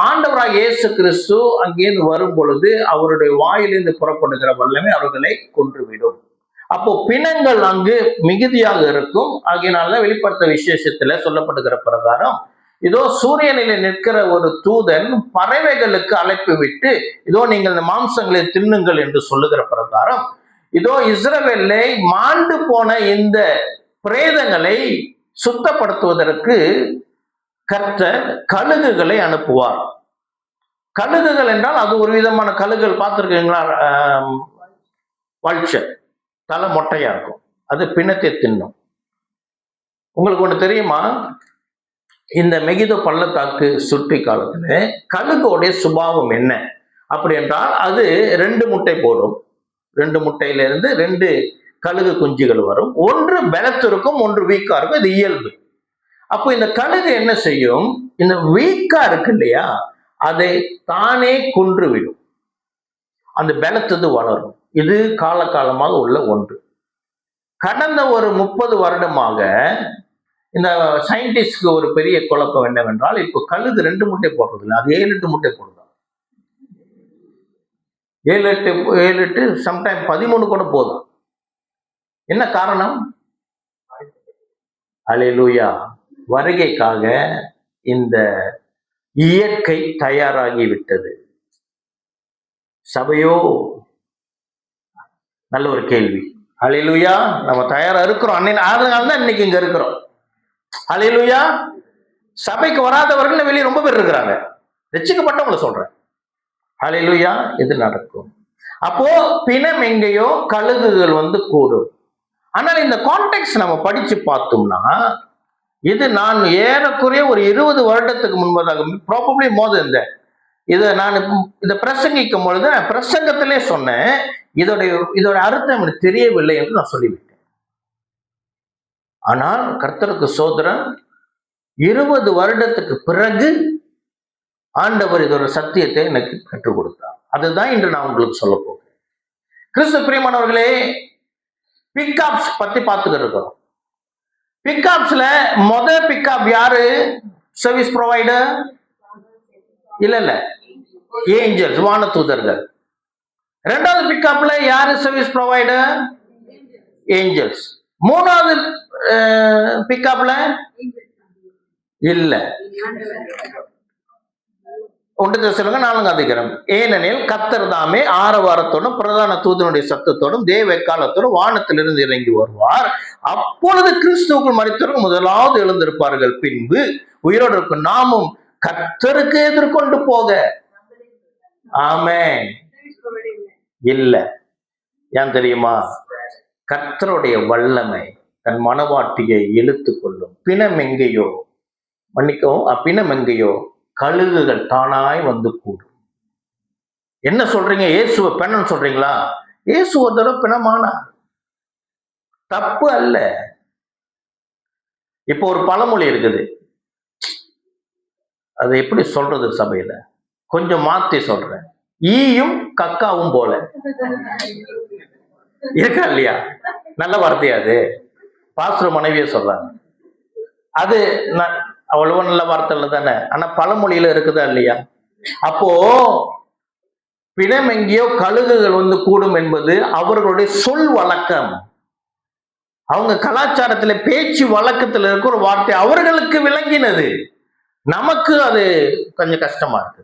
ஆண்டவராக இயேசு கிறிஸ்து அங்கேருந்து வரும் பொழுது அவருடைய வாயிலிருந்து புறப்படுகிற வல்லமை அவர்களை கொன்றுவிடும். அப்போ பிணங்கள் அங்கு மிகுதியாக இருக்கும். ஆகையினால வெளிப்படுத்த விசேஷத்துல சொல்லப்படுகிற பிரகாரம், இதோ சூரியனிலே நிற்கிற ஒரு தூதன் பறவைகளுக்கு அழைப்பு விட்டு, இதோ நீங்கள் இந்த மாம்சங்களை தின்னுங்கள் என்று சொல்லுகிற பிரகாரம், இதோ இஸ்ரவேலை மாண்டு போன இந்த பிரேதங்களை சுத்தப்படுத்துவதற்கு கர்த்தர் கழுகுகளை அனுப்புவார். கழுகுகள் என்றால் அது ஒரு விதமான கழுகுகள் பார்த்துருக்கீங்களா? வல்ச்சர், தலை மொட்டையா இருக்கும், அது பிணத்தை தின்னும். உங்களுக்கு ஒண்ணு தெரியுமா, இந்த மெகிதோ பள்ளத்தாக்கு சுற்றி காலத்துல கழுகுடைய சுபாவம் என்ன அப்படி என்றால், அது 2 முட்டை போடும். 2 முட்டையிலிருந்து 2 கழுகு குஞ்சுகள் வரும். ஒன்று பலத்திற்கும், ஒன்று வீக்கா இருக்கும். இது இயல்பு. அப்போ இந்த கழுகு என்ன செய்யும், இந்த வீக்கா இருக்கு இல்லையா, அதை தானே கொன்றுவிடும். அந்த பலத்தது வளரும். இது காலகாலமாக உள்ள ஒன்று. கடந்த ஒரு 30 வருடமாக இந்த சயின்டிஸ்ட்க்கு ஒரு பெரிய குழப்பம் என்னவென்றால், இப்போ கழுகு 2 முட்டை போடுறது இல்லை, அது 7-8 முட்டை போடுதான். 7-8 சம்டைம் 13 கூட போதும். என்ன காரணம்? அல்லேலூயா, வருகைக்காக இந்த இயற்கை தயாராகி விட்டது. சபையோ? நல்ல ஒரு கேள்வி. அல்லேலூயா, நம்ம தயாரா இருக்கிறோம். அதனால தான் இன்னைக்கு இங்க இருக்கிறோம். அல்லேலூயா. சபைக்கு வராதவர்கள் வெளியே ரொம்ப பேர் இருக்கிறாங்க. ரட்சிக்கப்பட்டவங்களை சொல்றேன். அல்லேலூயா. இது நடக்கும். அப்போ பிணம் எங்கேயோ, கழுகுகள் கூடும். ஆனால் இந்த கான்டெக்ட் நம்ம படிச்சு பார்த்தோம்னா, இது நான் ஏறக்குறைய ஒரு 20 வருடத்துக்கு முன்பதாக, ப்ராபப்ளி மோர், இதை பிரசங்கிக்கும் பொழுது பிரசங்கத்திலே சொன்னேன், இதோட அர்த்தம் எனக்கு தெரியவில்லை என்று நான் சொல்லிவிட்டேன். ஆனால் கர்த்தருக்கு சோதரன், 20 வருடத்துக்கு பிறகு ஆண்டவர் இதோட சத்தியத்தை எனக்கு கற்றுக் கொடுத்தார். அதுதான் இன்று நான் உங்களுக்கு சொல்ல போகிறேன். கிறிஸ்து பிரியமானவர்களே, பிக்அப்ஸ் பத்தி பார்த்துக்கிட்டு இருக்கிறோம். பிக்அப்ஸ்ல பிக்அப் யாரு? சர்வீஸ் ப்ரொவைடர் இல்ல, ஏஞ்சல்ஸ், வான தூதர்கள். 2வது பிக்அப்ல யாரு சர்வீஸ் ப்ரொவைடர்? ஏஞ்சல்ஸ். 3வது பிக்அப்ல இல்ல, 1 தெசலோனிக்கர் 4 அதிகாரம். ஏனெனில் கர்த்தர் தாமே ஆரவாரத்தோடும் பிரதான தூதனுடைய சத்தத்தோடும் தேவ எக்காலத்தோடும் வானத்திலிருந்து இறங்கி வருவார். அப்பொழுது கிறிஸ்துவுக்குள் மரித்தவர்கள் முதலாவது எழுந்திருப்பார்கள். பின்பு உயிரோடு இருக்கும் நாமும் கர்த்தருக்கு எதிர்கொண்டு போக. ஆமென். இல்ல, ஏன் தெரியுமா? கர்த்தருடைய வல்லமை தன் மனவாட்டியை இழுத்து கொள்ளும். பிணம் எங்கேயோ, மன்னிக்கவும், பிணம் எங்கேயோ கழுகுகள் தானாய் கூடும். என்ன சொல்றீங்க? இயேசுவை பெண்ணன்னு சொல்றீங்களா? இயேசு ஒரு தடவை பிணமானா, தப்பு அல்ல. இப்போ ஒரு பழமொழி இருக்குது, அது எப்படி சொல்றது சபையில, கொஞ்சம் மாத்தி சொல்றேன். ஈயும் கக்காவும் போல இருக்கா இல்லையா? நல்ல வார்த்தையா அது? பாஸ்டர் மனைவியே சொல்றாங்க. அது அவ்வளவு நல்ல வார்த்தை இல்லை தானே? ஆனா பழமொழியில இருக்குதா இல்லையா? அப்போ பிணம் எங்கேயோ கழுகுகள் கூடும் என்பது அவர்களுடைய சொல் வழக்கம். அவங்க கலாச்சாரத்துல, பேச்சு வழக்கத்துல இருக்க ஒரு வார்த்தை, அவர்களுக்கு விளங்கினது. நமக்கு அது கொஞ்சம் கஷ்டமா இருக்கு.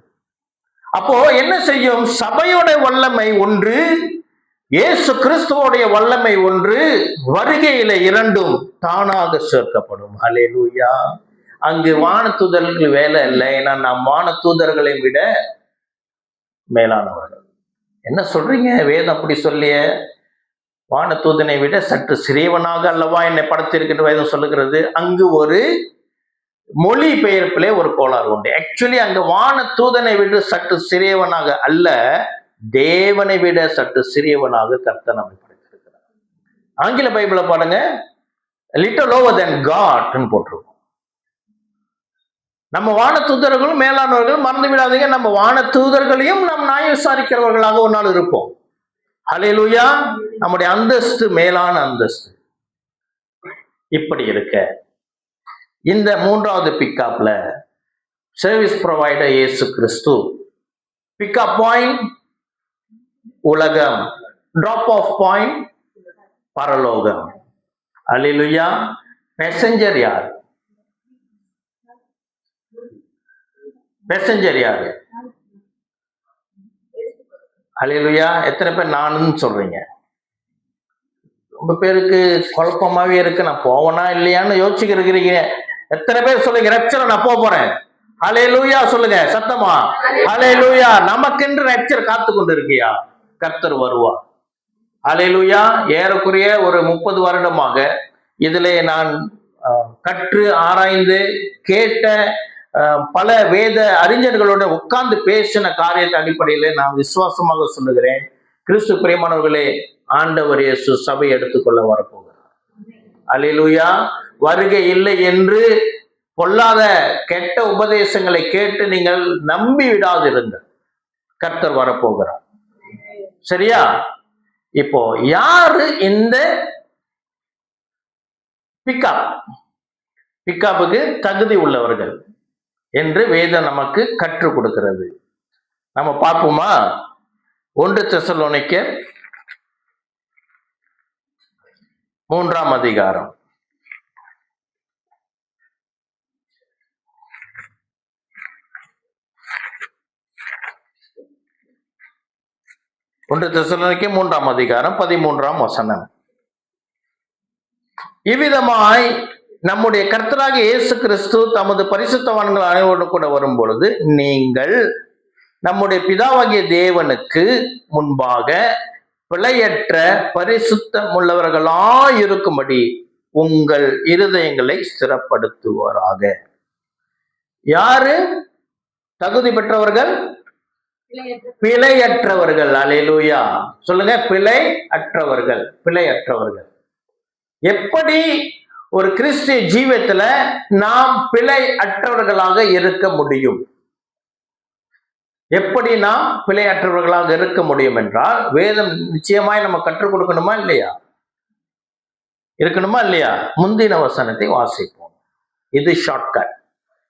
அப்போ என்ன செய்யும்? சபையோட வல்லமை ஒன்று, இயேசு கிறிஸ்துவோடைய வல்லமை ஒன்று, வருகையில 2ம் தானாக சேர்க்கப்படும். அல்லேலூயா. அங்கு வான தூதர்களுக்கு வேலை இல்லை. ஏன்னா நாம் வான தூதர்களை விட மேலானவர்கள். என்ன சொல்றீங்க? வேதம் அப்படி சொல்லிய, வான தூதனை விட சற்று சிறியவனாக அல்லவா என்னை படைத்திருக்கின்ற வேதம் சொல்லுகிறது. அங்கு ஒரு மொழி பெயர்ப்பிலே ஒரு கோளாறு உண்டு. ஆக்சுவலி அங்க வான தூதனை விட சற்று சிறியவனாக அல்ல, தேவனை விட சற்று சிறியவனாக கர்த்தர் நம்மை படைத்திருக்கிறார். ஆங்கில பைபிளை பாருங்க, லிட்டில் லோவர் தென் காட்னு போட்டிருக்கும். நம்ம வான தூதர்களும் மேலானவர்கள் மறந்து விடாதீங்க, நம்ம வான தூதர்களையும் நாம் நியாயம் விசாரிக்கிறவர்களாக ஒரு நாள் இருப்போம். ஹல்லேலூயா. நம்முடைய அந்தஸ்து மேலான அந்தஸ்து. இப்படி இருக்க இந்த மூன்றாவது பிக்கப்ல சர்வீஸ் ப்ரொவைடர் இயேசு கிறிஸ்து, பிக்கப் பாயிண்ட் உலகம், டிராப் ஆஃப் பாயிண்ட் பரலோகம். ஹல்லேலூயா. மெசஞ்சர் யார்? மெசஞ்சர் யாரு? ஹல்லேலூயா. எத்தனை பேர் நானுன்னு சொல்றீங்க? ரொம்ப பேருக்கு குழப்பமாவே இருக்கு, நான் போவனா இல்லையான்னு யோசிச்சுக்கிறீங்க. எத்தனை பேர் சொல்லுங்க ரப்சர் நான் போறேன்? ஹல்லேலூயா சொல்லுங்க சத்தமா. ஹல்லேலூயா. நமக்கென்று ரப்சர் காத்து கொண்டு இருக்கியா? கர்த்தர் வருவார். ஹல்லேலூயா. ஏறக்குறைய ஒரு 30 வருடமாக இதிலே நான் கற்று ஆராய்ந்து கேட்ட பல வேத அறிஞர்களோட உட்கார்ந்து பேசின காரியத்தை அடிப்படையில நான் விசுவாசமாக சொல்லுகிறேன், கிறிஸ்து பிரியமானவர்களே, ஆண்டவர் இயேசு சபை எடுத்துக்கொள்ள வரப்போகிறார். அல்லேலூயா. வருகை இல்லை என்று பொல்லாத கெட்ட உபதேசங்களை கேட்டு நீங்கள் நம்பி விடாதிருங்கள். கர்த்தர் வரப்போகிறார். சரியா? இப்போ யாரு இந்த பிக்கப்புக்கு தகுதி உள்ளவர்கள் என்று வேதம் நமக்கு கற்றுக் கொடுக்கிறது. நம்ம பார்ப்போமா? 1 தெசலோனிக்கர் 3ஆம் அதிகாரம். ஒன்று தெசலோனிக்கர் 3ஆம் அதிகாரம் 13ஆம் வசனம். இவ்விதமாய் நம்முடைய கர்த்தராகிய இயேசு கிறிஸ்து தமது பரிசுத்தவான்கள் அனைவரோடு கூட வரும் பொழுது நீங்கள் நம்முடைய பிதாவாகிய தேவனுக்கு முன்பாக பிழையற்ற பரிசுத்தம் உள்ளவர்களாயிருக்கும்படி உங்கள் இருதயங்களை ஸ்திரப்படுத்துவாராக. யாரு தகுதி பெற்றவர்கள்? பிழையற்றவர்கள். அல்லேலூயா சொல்லுங்க. பிழை அற்றவர்கள். பிழையற்றவர்கள். எப்படி ஒரு கிறிஸ்திய ஜீவியத்துல நாம் பிழை அற்றவர்களாக இருக்க முடியும்? எப்படி நாம் பிழையற்றவர்களாக இருக்க முடியும் என்றால், வேதம் நிச்சயமாய் நம்ம கற்றுக் கொடுக்கணுமா இல்லையா? இருக்கணுமா இல்லையா? முந்தின வசனத்தை வாசிப்போம். இது ஷார்ட்கட்.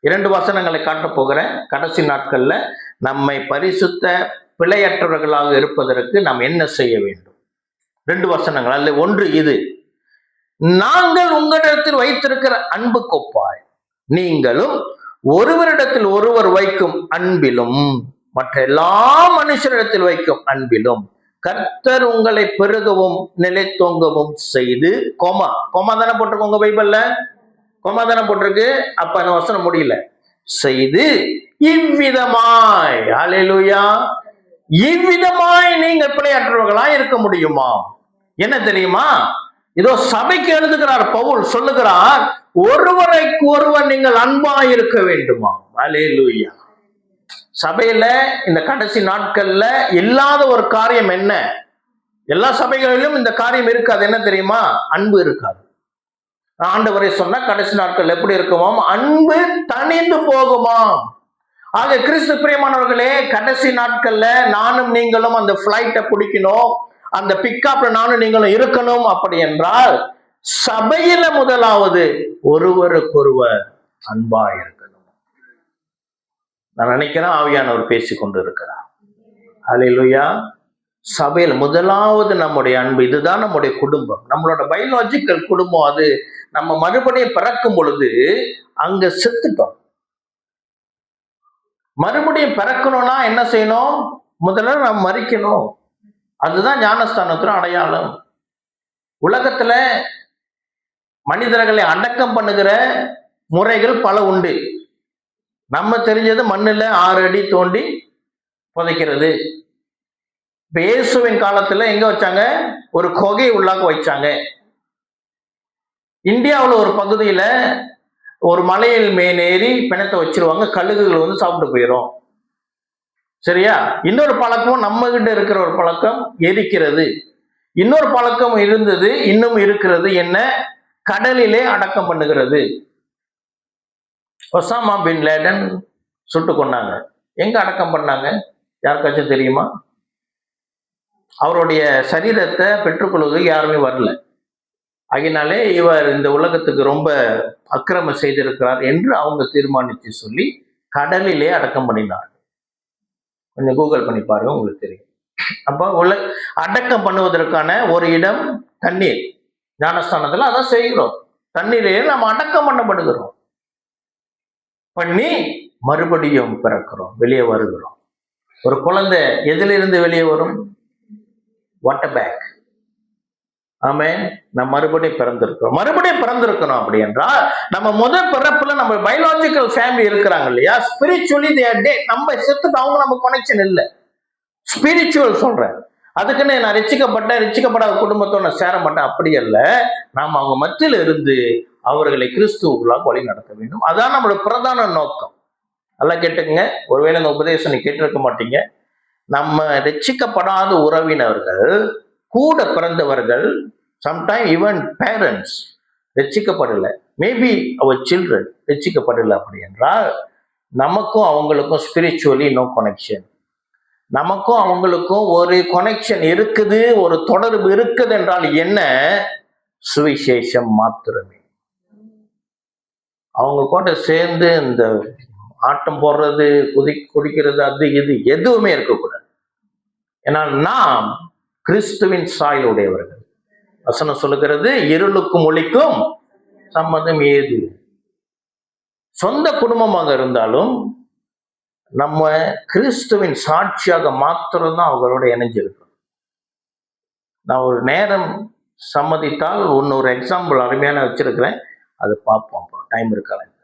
2 வசனங்களை காட்டப் போகிறேன். கடைசி நாட்கள்ல நம்மை பரிசுத்த பிழையற்றவர்களாக இருப்பதற்கு நாம் என்ன செய்ய வேண்டும்? 2 வசனங்கள் அல்ல. ஒன்று இது, நாங்கள் உங்களிடத்தில் வைத்திருக்கிற அன்பு கொப்பாய் நீங்களும் ஒருவரிடத்தில் ஒருவர் வைக்கும் அன்பிலும் மற்ற எல்லா மனுஷரிடத்தில் வைக்கும் அன்பிலும் கர்த்தர் உங்களை பெருகவும் நிலைத்தோங்கவும் செய்து, கோமா தானே போட்டிருக்கு உங்க பைபிள்ல, கோமா தானே போட்டிருக்கு. அப்ப அந்த வசனம் முடியல. செய்து இவ்விதமாய், அல்லேலூயா, இவ்விதமாய் நீங்கள் பிழையற்றவர்களாய் இருக்க முடியுமா? என்ன தெரியுமா? இதோ சபைக்கு எழுதுகிறார் பவுல், சொல்லுகிறார், ஒருவரைக்கு ஒருவர் நீங்கள் அன்பாய் இருக்க வேண்டுமா? அல்லேலூயா. சபையில இந்த கடைசி நாட்கள்ல இல்லாத ஒரு காரியம் என்ன? எல்லா சபைகளிலும் இந்த காரியம் இருக்காது. என்ன தெரியுமா? அன்பு இருக்காது. ஆண்டவரை சொன்னா கடைசி நாட்கள் எப்படி இருக்குமாம்? அன்பு தணிந்து போகுமாம். ஆக கிறிஸ்து பிரியமானவர்களே, கடைசி நாட்கள்ல நானும் நீங்களும் அந்த பிளைட்டை பிடிக்கணும், அந்த பிக்கப்ல நானும் நீங்களும் இருக்கணும். அப்படி என்றால் சபையில முதலாவது ஒருவருக்கொருவர் அன்பா இருக்கணும். நான் நினைக்கிறேன் ஆவியானவர் பேசிக் கொண்டு இருக்கிறார். அல்லேலூயா. சபையில் முதலாவது நம்முடைய அன்பு. இதுதான் நம்முடைய குடும்பம், நம்மளோட பயாலஜிக்கல் குடும்பம். அது நம்ம மறுபடியும் பிறக்கும் பொழுது அங்க செத்துட்டோம். மறுபடியும் பிறக்கணும்னா என்ன செய்யணும்? முதல்ல நம்ம மரிக்கணும். அதுதான் ஞானஸ்தானத்தின் அடையாளம். உலகத்துல மனிதர்களை அடக்கம் பண்ணுகிற முறைகள் பல உண்டு. நம்ம தெரிஞ்சது மண்ணுல 6 அடி தோண்டி புதைக்கிறது. இப்ப இயேசுவின் காலத்துல எங்க வச்சாங்க? ஒரு குகை உள்ளாக்க வச்சாங்க. இந்தியாவில் ஒரு பகுதியில ஒரு மலையில் மேலேறி பிணத்தை வச்சிருவாங்க, கழுகுகள் வந்து சாப்பிட்டு போயிடும். சரியா? இன்னொரு பழக்கம் நம்ம கிட்ட இருக்கிற ஒரு பழக்கம் எரிக்கிறது. இன்னொரு பழக்கம் இருந்தது, இன்னும் இருக்கிறது. என்ன? கடலிலே அடக்கம் பண்ணுகிறது. ஒசாமா பின் லேடன் சுட்டு கொண்டாங்க. எங்க அடக்கம் பண்ணாங்க? யாருக்காச்சும் தெரியுமா? அவருடைய சரீரத்தை பெற்றுக்கொள்வதற்கு யாருமே வரல. அதனாலே இவர் இந்த உலகத்துக்கு ரொம்ப அக்கிரமம் செய்திருக்கிறார் என்று அவங்க தீர்மானித்து சொல்லி கடலிலே அடக்கம் பண்ணினார். கொஞ்சம் கூகுள் பண்ணி பாருங்க, உங்களுக்கு தெரியும். அப்போ அடக்கம் பண்ணுவதற்கான ஒரு இடம் தண்ணீர். ஞானஸ்தானத்துல அதான் செய்கிறோம். தண்ணீரே நம்ம அடக்கம் பண்ணப்படுகிறோம். பண்ணி மறுபடியும் பிறக்கிறோம், வெளியே வருகிறோம். ஒரு குழந்தை எதிலிருந்து வெளியே வரும்? Water bag. ஆமென். நம்ம மறுபடியும் பிறந்திருக்கணும். அப்படி என்றால் நம்ம முதல் பிறப்புல நம்ம பயாலஜிக்கல் ஃபேமிலி இருக்கிறாங்க இல்லையா, ஸ்பிரிச்சுவலி நம்ம செத்துட்டு அவங்க நம்ம கனெக்ஷன் இல்லை. ஸ்பிரிச்சுவல் சொல்றேன். அதுக்குன்னு நான் ரிச்சிக்கப்படாத குடும்பத்தோட நான் சேர மாட்டேன், அப்படி அல்ல. நாம் அவங்க மத்தியில் இருந்து அவர்களை கிறிஸ்துவுக்குள்ளாக வழி நடத்த வேண்டும். அதான் நம்மளோட பிரதான நோக்கம். நல்லா கேட்டுக்கங்க. ஒருவேளை இந்த உபதேசம் நீ கேட்டிருக்க மாட்டீங்க. நம்ம ரட்சிக்கப்படாத உறவினர்கள், கூட பிறந்தவர்கள், சம்டைம் ஈவன் பேரண்ட்ஸ் ரட்சிக்கப்படலை, மேபி அவர் சில்ட்ரன் ரட்சிக்கப்படலை. அப்படி என்றால் நமக்கும் அவங்களுக்கும் ஸ்பிரிச்சுவலி நோ கனெக்ஷன். நமக்கும் அவங்களுக்கும் ஒரு கனெக்ஷன் இருக்குது, ஒரு தொடர்பு இருக்குது என்றால் என்ன? சுவிசேஷம் மாத்திரமே. அவங்க கூட சேர்ந்து இந்த ஆட்டம் போடுறது, குடிக்கிறது, அது இது எதுவுமே இருக்கக்கூடாது. ஏன்னா நாம் கிறிஸ்துவின் சாயல் உடையவர்கள். வசனம் சொல்லுகிறது, இருளுக்கும் ஒளிக்கும் சம்மதம் ஏது. சொந்த குடும்பமாக இருந்தாலும் நம்ம கிறிஸ்துவின் சாட்சியாக மாத்திரம்தான் அவங்களோட இணைஞ்சிருக்கோம். நான் ஒரு நேரம் சம்மதித்தால் ஒரு எக்ஸாம்பிள் அருமையான வச்சிருக்கிறேன், அதை பார்ப்போம். டைம் இருக்காது.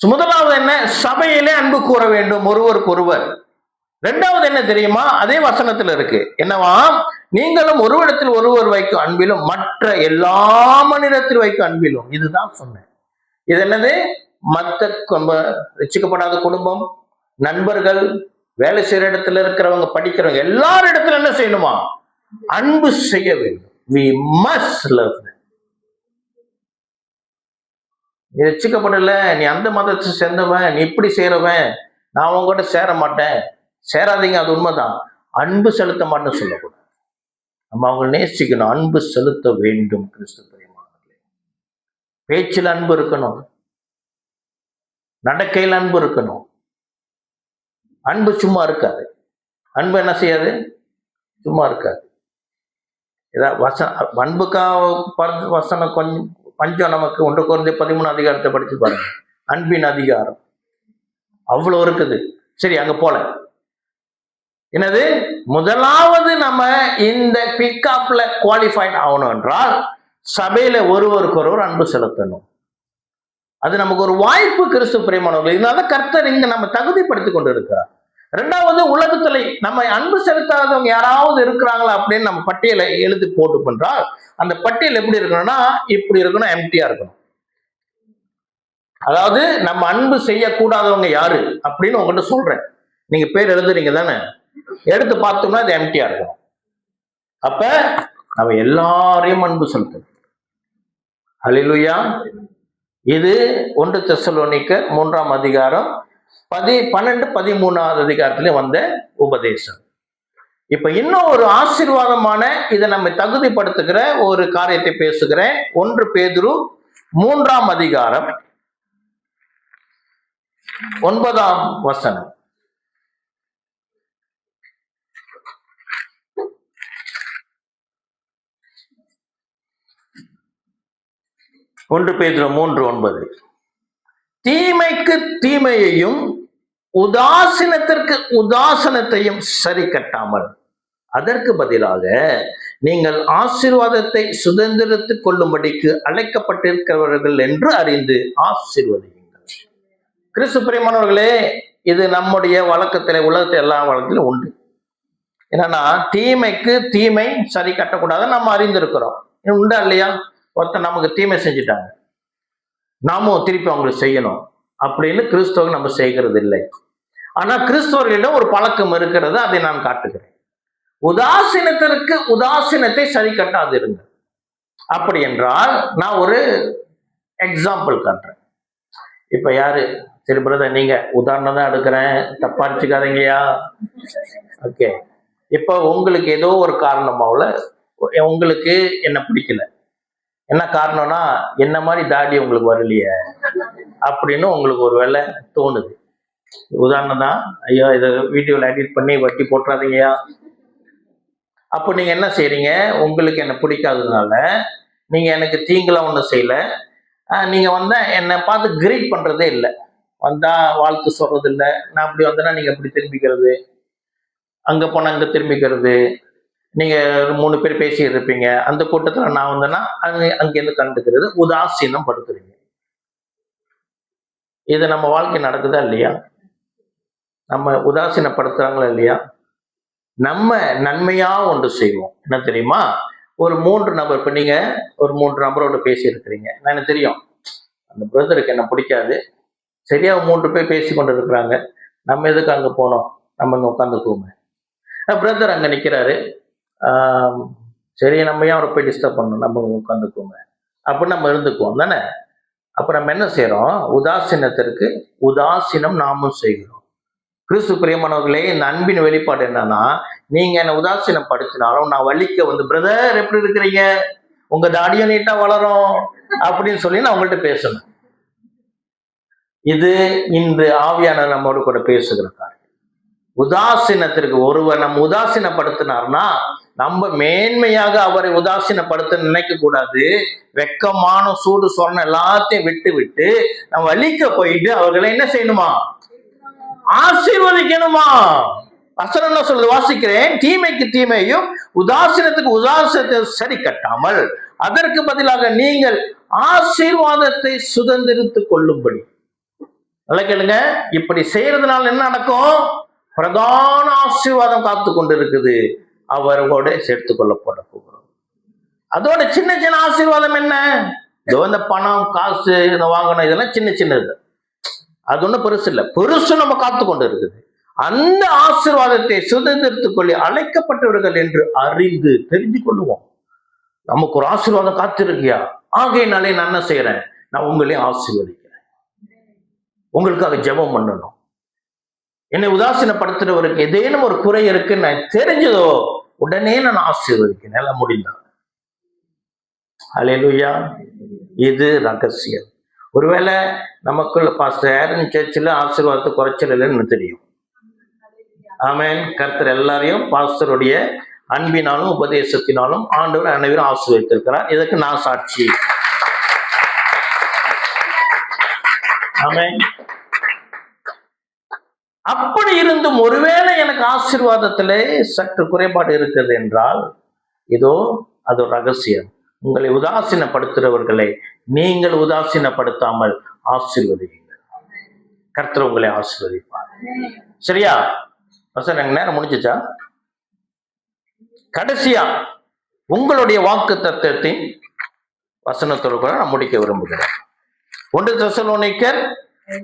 முதலாவது என்ன? சபையிலே அன்பு கூற வேண்டும் ஒருவருக்கு ஒருவர். இரண்டாவது என்ன தெரியுமா? அதே வசனத்துல இருக்கு. என்னவா? நீங்களும் ஒருவரிடத்தில் ஒருவர் வைக்கும் அன்பிலும் மற்ற எல்லா மனிதத்தில் வைக்கும் அன்பிலும். இதுதான் சொன்னேன். இது என்னது? மற்ற ரட்சிக்கப்படாத குடும்பம், நண்பர்கள், வேலை செய்யற இடத்துல இருக்கிறவங்க, படிக்கிறவங்க, எல்லார் இடத்துல என்ன செய்யணுமா? அன்பு செய்ய வேண்டும். We must love them. நீ ரட்சிக்கப்படல, நீ அந்த மதத்தை சேர்ந்தவன், நீ இப்படி செய்யறவன், நான் அவங்ககிட்ட சேர மாட்டேன், சேராதீங்க. அது உண்மைதான். அன்பு செலுத்த மாட்டேன்னு சொல்லக்கூடாது. நம்ம அவங்களை நேசிக்கணும், அன்பு செலுத்த வேண்டும். கிறிஸ்து பிரியமானவர்களே, பேச்சில் அன்பு இருக்கணும், நடக்கையில் அன்பு இருக்கணும். அன்பு சும்மா இருக்காது. அன்பு என்ன செய்யாது? சும்மா இருக்காது. ஏதாவது அன்புக்காக வசனம் கொஞ்சம் நமக்கு 1 Corinthians 13 அதிகாரத்தை படிச்சு பாருங்க. அன்பின் அதிகாரம் அவ்வளவு இருக்குது. சரி, அங்க போல என்னது? முதலாவது நம்ம இந்த பிக்கப்ல குவாலிஃபைட் ஆகணும் என்றால் சபையில ஒருவருக்கு ஒருவர் அன்பு செலுத்தணும். அது நமக்கு ஒரு வாய்ப்பு. கிறிஸ்து பிரியமானவர்கள், இதனால கர்த்தர் இங்க நம்ம தகுதிப்படுத்தி கொண்டு இருக்கிறார். ரெண்டாவது, உலகத்துல நம்ம அன்பு செலுத்தாதவங்க யாராவது இருக்கிறாங்களா அப்படின்னு நம்ம பட்டியலை எழுதி போட்டு பண்றால் அந்த பட்டியல் எப்படி இருக்கணும்னா இப்படி இருக்கணும், எம்டியா இருக்கணும். அதாவது நம்ம அன்பு செய்யக்கூடாதவங்க யாரு அப்படின்னு உங்ககிட்ட சொல்றேன். நீங்க பேர் எழுதுறீங்க தானே, எடுத்து பார்த்தோம்னா அது எம்டியா இருக்கணும். அப்ப நம்ம எல்லாரையும் அன்பு செலுத்தணும். ஹல்லேலூயா. இது 1 தெசலோனிக்கர் 3 அதிகாரம் 12, 13 அதிகாரத்திலே வந்த உபதேசம். இப்ப இன்னும் ஒரு ஆசீர்வாதமான இதை நம்ம தகுதிப்படுத்துகிற ஒரு காரியத்தை பேசுகிறேன். 1 பேதுரு 3 அதிகாரம் 9 1 பேதுரு 3:9. தீமைக்கு தீமையையும் உதாசீனத்திற்கு உதாசனத்தையும் சரி கட்டாமல் அதற்கு பதிலாக நீங்கள் ஆசீர்வாதத்தை சுதந்திரத்துக் கொள்ளும்படிக்கு அழைக்கப்பட்டிருக்கிறவர்கள் என்று அறிந்து ஆசீர்வதியுங்கள். கிறிஸ்து பிரியமானவர்களே, இது நம்முடைய வழக்கத்திலே, உலகத்தில் எல்லா வழக்கத்திலும் உண்டு. என்னன்னா, தீமைக்கு தீமை சரி கட்டக்கூடாது நம்ம அறிந்திருக்கிறோம். உண்டா இல்லையா? ஒருத்தர் நமக்கு தீமை செஞ்சுட்டாங்க, நாமும் திருப்பி அவங்களுக்கு செய்யணும் அப்படின்னு கிறிஸ்தவர்கள் நம்ம செய்கிறது இல்லை. ஆனா கிறிஸ்தவர்களிடம் ஒரு பழக்கம் இருக்கிறது, அதை நான் காட்டுகிறேன். உதாசீனத்திற்கு உதாசீனத்தை சரி கட்டாதிருங்க. அப்படி என்றால் நான் ஒரு எக்ஸாம்பிள் காட்டுறேன். இப்ப யாரு, சரி பிரதர் நீங்க உதாரணம் தான் எடுக்கிறேன், தப்பா அடிச்சுக்காதீங்கயா. ஓகே, இப்ப உங்களுக்கு ஏதோ ஒரு காரணமாவில் உங்களுக்கு என்ன பிடிக்கல. என்ன காரணம்னா, என்ன மாதிரி தாடி உங்களுக்கு வரலையே அப்படின்னு உங்களுக்கு ஒரு வேலை தோணுது. உதாரணம் தான், ஐயோ இதை வீடியோவில் எடிட் பண்ணி வட்டி போட்டுறாதீங்கயா. அப்போ நீங்க என்ன செய்றீங்க, உங்களுக்கு என்ன பிடிக்காததுனால நீங்க எனக்கு தீங்கெல்லாம் ஒன்றும் செய்யல, நீங்க வந்தா என்னை பார்த்து கிரீட் பண்றதே இல்லை, வந்தா வாழ்த்து சொல்றது இல்லை. நான் அப்படி வந்தேன்னா நீங்க எப்படி திரும்பிக்கிறது, அங்க போனா அங்க திரும்பிக்கிறது, நீங்க 3 பேர் பேசிட்டு இருப்பீங்க, அந்த கூட்டத்துல நான் வந்தேன்னா அங்கேருந்து கண்டுக்கிறது, உதாசீனம் படுத்துறீங்க. இது நம்ம வாழ்க்கை நடக்குதா இல்லையா? நம்ம உதாசீனப்படுத்துறாங்களா இல்லையா? நம்ம நன்மையா ஒன்று செய்வோம். என்ன தெரியுமா, ஒரு 3 நபர், இப்ப நீங்க ஒரு 3 நபரோட பேசி இருக்கிறீங்க, எனக்கு தெரியும் அந்த பிரதருக்கு என்ன பிடிக்காது, சரியா 3 பேர் பேசி கொண்டு இருக்கிறாங்க, நம்ம எதுக்கு அங்க போனோம், நம்ம இங்க உட்காந்துக்குவோமே. பிரதர் அங்க நிக்கிறாரு, சரி நம்ம ஏன் அவரை போய் டிஸ்டர்ப் பண்ணணும், நம்ம உட்காந்துக்குவோமே அப்படின்னு நம்ம இருந்துக்குவோம் தானே. அப்ப நம்ம என்ன செய்யறோம், உதாசீனத்திற்கு உதாசீனம் நாமும் செய்கிறோம். கிறிஸ்து பிரியமானவர்களே, இந்த அன்பின் வெளிப்பாடு என்னன்னா, நீங்க என்ன உதாசீனப்படுத்தினாலும் நான் வலிக்க வந்து, பிரதர் எப்படி இருக்கிறீங்க, உங்க தாடியும் நீட்டா வளரும் அப்படின்னு சொல்லி நான் உங்கள்கிட்ட பேசணும். இது இன்று ஆவியான நம்மோடு கூட பேசுகிறார். உதாசீனத்திற்கு ஒருவர் நம்ம உதாசீனப்படுத்தினார்னா நம்ம மேன்மையாக அவரை உதாசீனப்படுத்த நினைக்க கூடாது. வெக்கமான சூடு சொன்ன எல்லாத்தையும் விட்டு விட்டு நம்ம வலிக்க போயிட்டு அவர்களை என்ன செய்யணுமா, ஆசீர்வதிக்கணுமா. வசனம் என்ன சொல்றது, வாசிக்கிறேன், தீமைக்கு தீமையும் உதாசீனத்துக்கு உதாசீனத்தை சரி கட்டாமல் அதற்கு பதிலாக நீங்கள் ஆசீர்வாதத்தை சுதந்திரித்துக் கொள்ளும்படி. நல்லா கேளுங்க, இப்படி செய்யறதுனால என்ன நடக்கும், பிரதான ஆசீர்வாதம் காத்து கொண்டு இருக்குது, அவரோட சேர்த்துக் கொள்ளப்பட போகிறோம். அதோட சின்ன சின்ன ஆசீர்வாதம் என்ன, இந்த பணம் காசு வாங்கணும், இதெல்லாம் சின்ன சின்னது, அது ஒன்றும் பெருசு இல்லை. பெருசு நம்ம காத்து கொண்டு இருக்குது. அந்த ஆசீர்வாதத்தை சுதந்திரத்துக் கொள்ளி அழைக்கப்பட்டவர்கள் என்று அறிந்து தெரிஞ்சு கொள்ளுவோம். நமக்கு ஒரு ஆசீர்வாதம் காத்திருக்கியா, ஆகையினாலே நான் என்ன செய்யறேன், நான் உங்களையும் ஆசீர்வதிக்கிறேன், உங்களுக்காக ஜெபம் பண்ணணும். என்னை உதாசீனப்படுத்துறவருக்கு ஏதேனும் ஒரு குறை இருக்குன்னு நான் தெரிஞ்சதோ உடனே நான் ஆசீர்வதிக்கிறேன், எல்லாம் முடிந்தான். அல்லேலூயா. இது ரகசியம். ஒருவேளை நமக்குள்ள பாஸ்டர் சர்ச்சில் ஆசீர்வாதத்தை குறைச்சல் இல்லைன்னு தெரியும். ஆமென். கர்த்தர் எல்லாரையும் பாஸ்டருடைய அன்பினாலும் உபதேசத்தினாலும் ஆண்டவர் அனைவரும் ஆசீர்வதித்திருக்கிறார். இதற்கு நான் சாட்சி. ஆமென். அப்படி இருந்தும் ஒருவேளை எனக்கு ஆசீர்வாதத்திலே சற்று குறைபாடு இருக்கிறது என்றால், இதோ அது ஒரு ரகசியம். உங்களை உதாசீனப்படுத்துகிறவர்களை நீங்கள் உதாசீனப்படுத்தாமல் ஆசீர்வதிங்கள். கர்த்தர் உங்களை ஆசீர்வதிப்பார். சரியா? எனக்கு நேரம் முடிஞ்சுச்சா? கடைசியா உங்களுடைய வாக்கு தத்தத்தின் வசனத்தோடு கூட நான் முடிக்க விரும்புகிறேன். 1 தெசலோனிக்கர்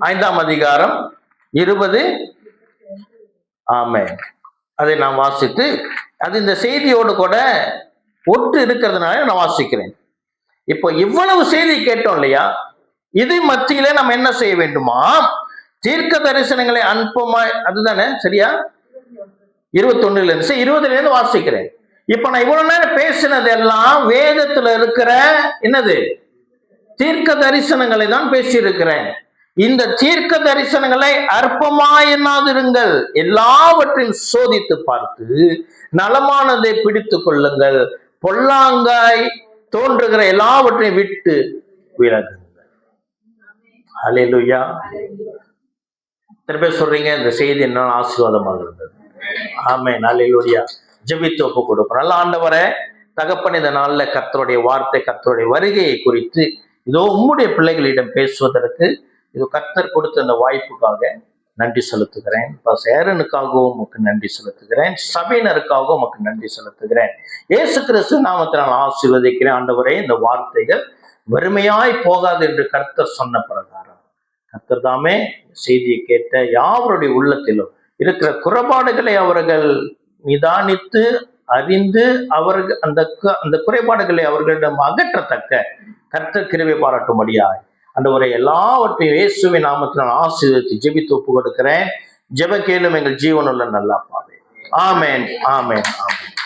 5ஆம் அதிகாரம் 20. ஆமென். அதை நான் வாசித்து, அது இந்த செய்தியோடு கூட ஒட்டு இருக்கிறதுனால நான் வாசிக்கிறேன். இப்போ இவ்வளவு செய்தி கேட்டோம் இல்லையா, இது மத்தியில நம்ம என்ன செய்ய வேண்டுமா, தீர்க்க தரிசனங்களை அனுப்பமாய், அதுதானே சரியா? 21 20 வாசிக்கிறேன். இப்ப நான் இவ்வளவு நேரம் பேசினது எல்லாம் வேதத்துல இருக்கிற என்னது, தீர்க்க தரிசனங்களை தான் பேசியிருக்கிறேன். இந்த தீர்க்க தரிசனங்களை அற்பமாய் எண்ணாதிருங்கள், எல்லாவற்றையும் சோதித்து பார்த்து நலமானதை பிடித்துக் கொள்ளுங்கள், பொல்லாங்காய் தோன்றுகிற எல்லாவற்றையும் விட்டு விலகுங்கள். அல்லேலூயா. எத்தனை பேர் சொல்றீங்க இந்த செய்தி என்ன ஆசீர்வாதமாக இருந்தது? ஆமென். அல்லேலூயா. ஜெபித்து ஒப்பு கொடுப்போம். நல்ல ஆண்டவரே, தகப்பன், இந்த நாள்ல கர்த்தருடைய வார்த்தை, கர்த்தருடைய வருகையை குறித்து இதோ உம்முடைய பிள்ளைகளிடம் பேசுவதற்கு இது கர்த்தர் கொடுத்த இந்த வாய்ப்புக்காக நன்றி செலுத்துகிறேன். சேரனுக்காகவும் உமக்கு நன்றி செலுத்துகிறேன், சபையினருக்காகவும் உமக்கு நன்றி செலுத்துகிறேன். இயேசு கிறிஸ்து நாமத்தினால் ஆசீர்வதிக்கிறேன். ஆண்டவரே, இந்த வார்த்தைகள் வறுமையாய் போகாது என்று கர்த்தர் சொன்ன பிரகாரம் கர்த்தர் தாமே செய்தியை கேட்ட யாவருடைய உள்ளத்திலும் இருக்கிற குறைபாடுகளை அவர்கள் நிதானித்து அறிந்து அவர்கள் அந்த குறைபாடுகளை அவர்களிடம் அகற்றத்தக்க கர்த்தர் கிருபை பாராட்டும்படியாய் ஆண்டவரே எல்லாவற்றையும் இயேசுவின் நாமத்தில் நான் ஆசீர்வதித்து ஜெபித்து ஒப்பு கொடுக்கிறேன். ஜெப கேளும் எங்கள் ஜீவனுள்ள நல்ல அப்பாவே. ஆமென், ஆமென், ஆமென்.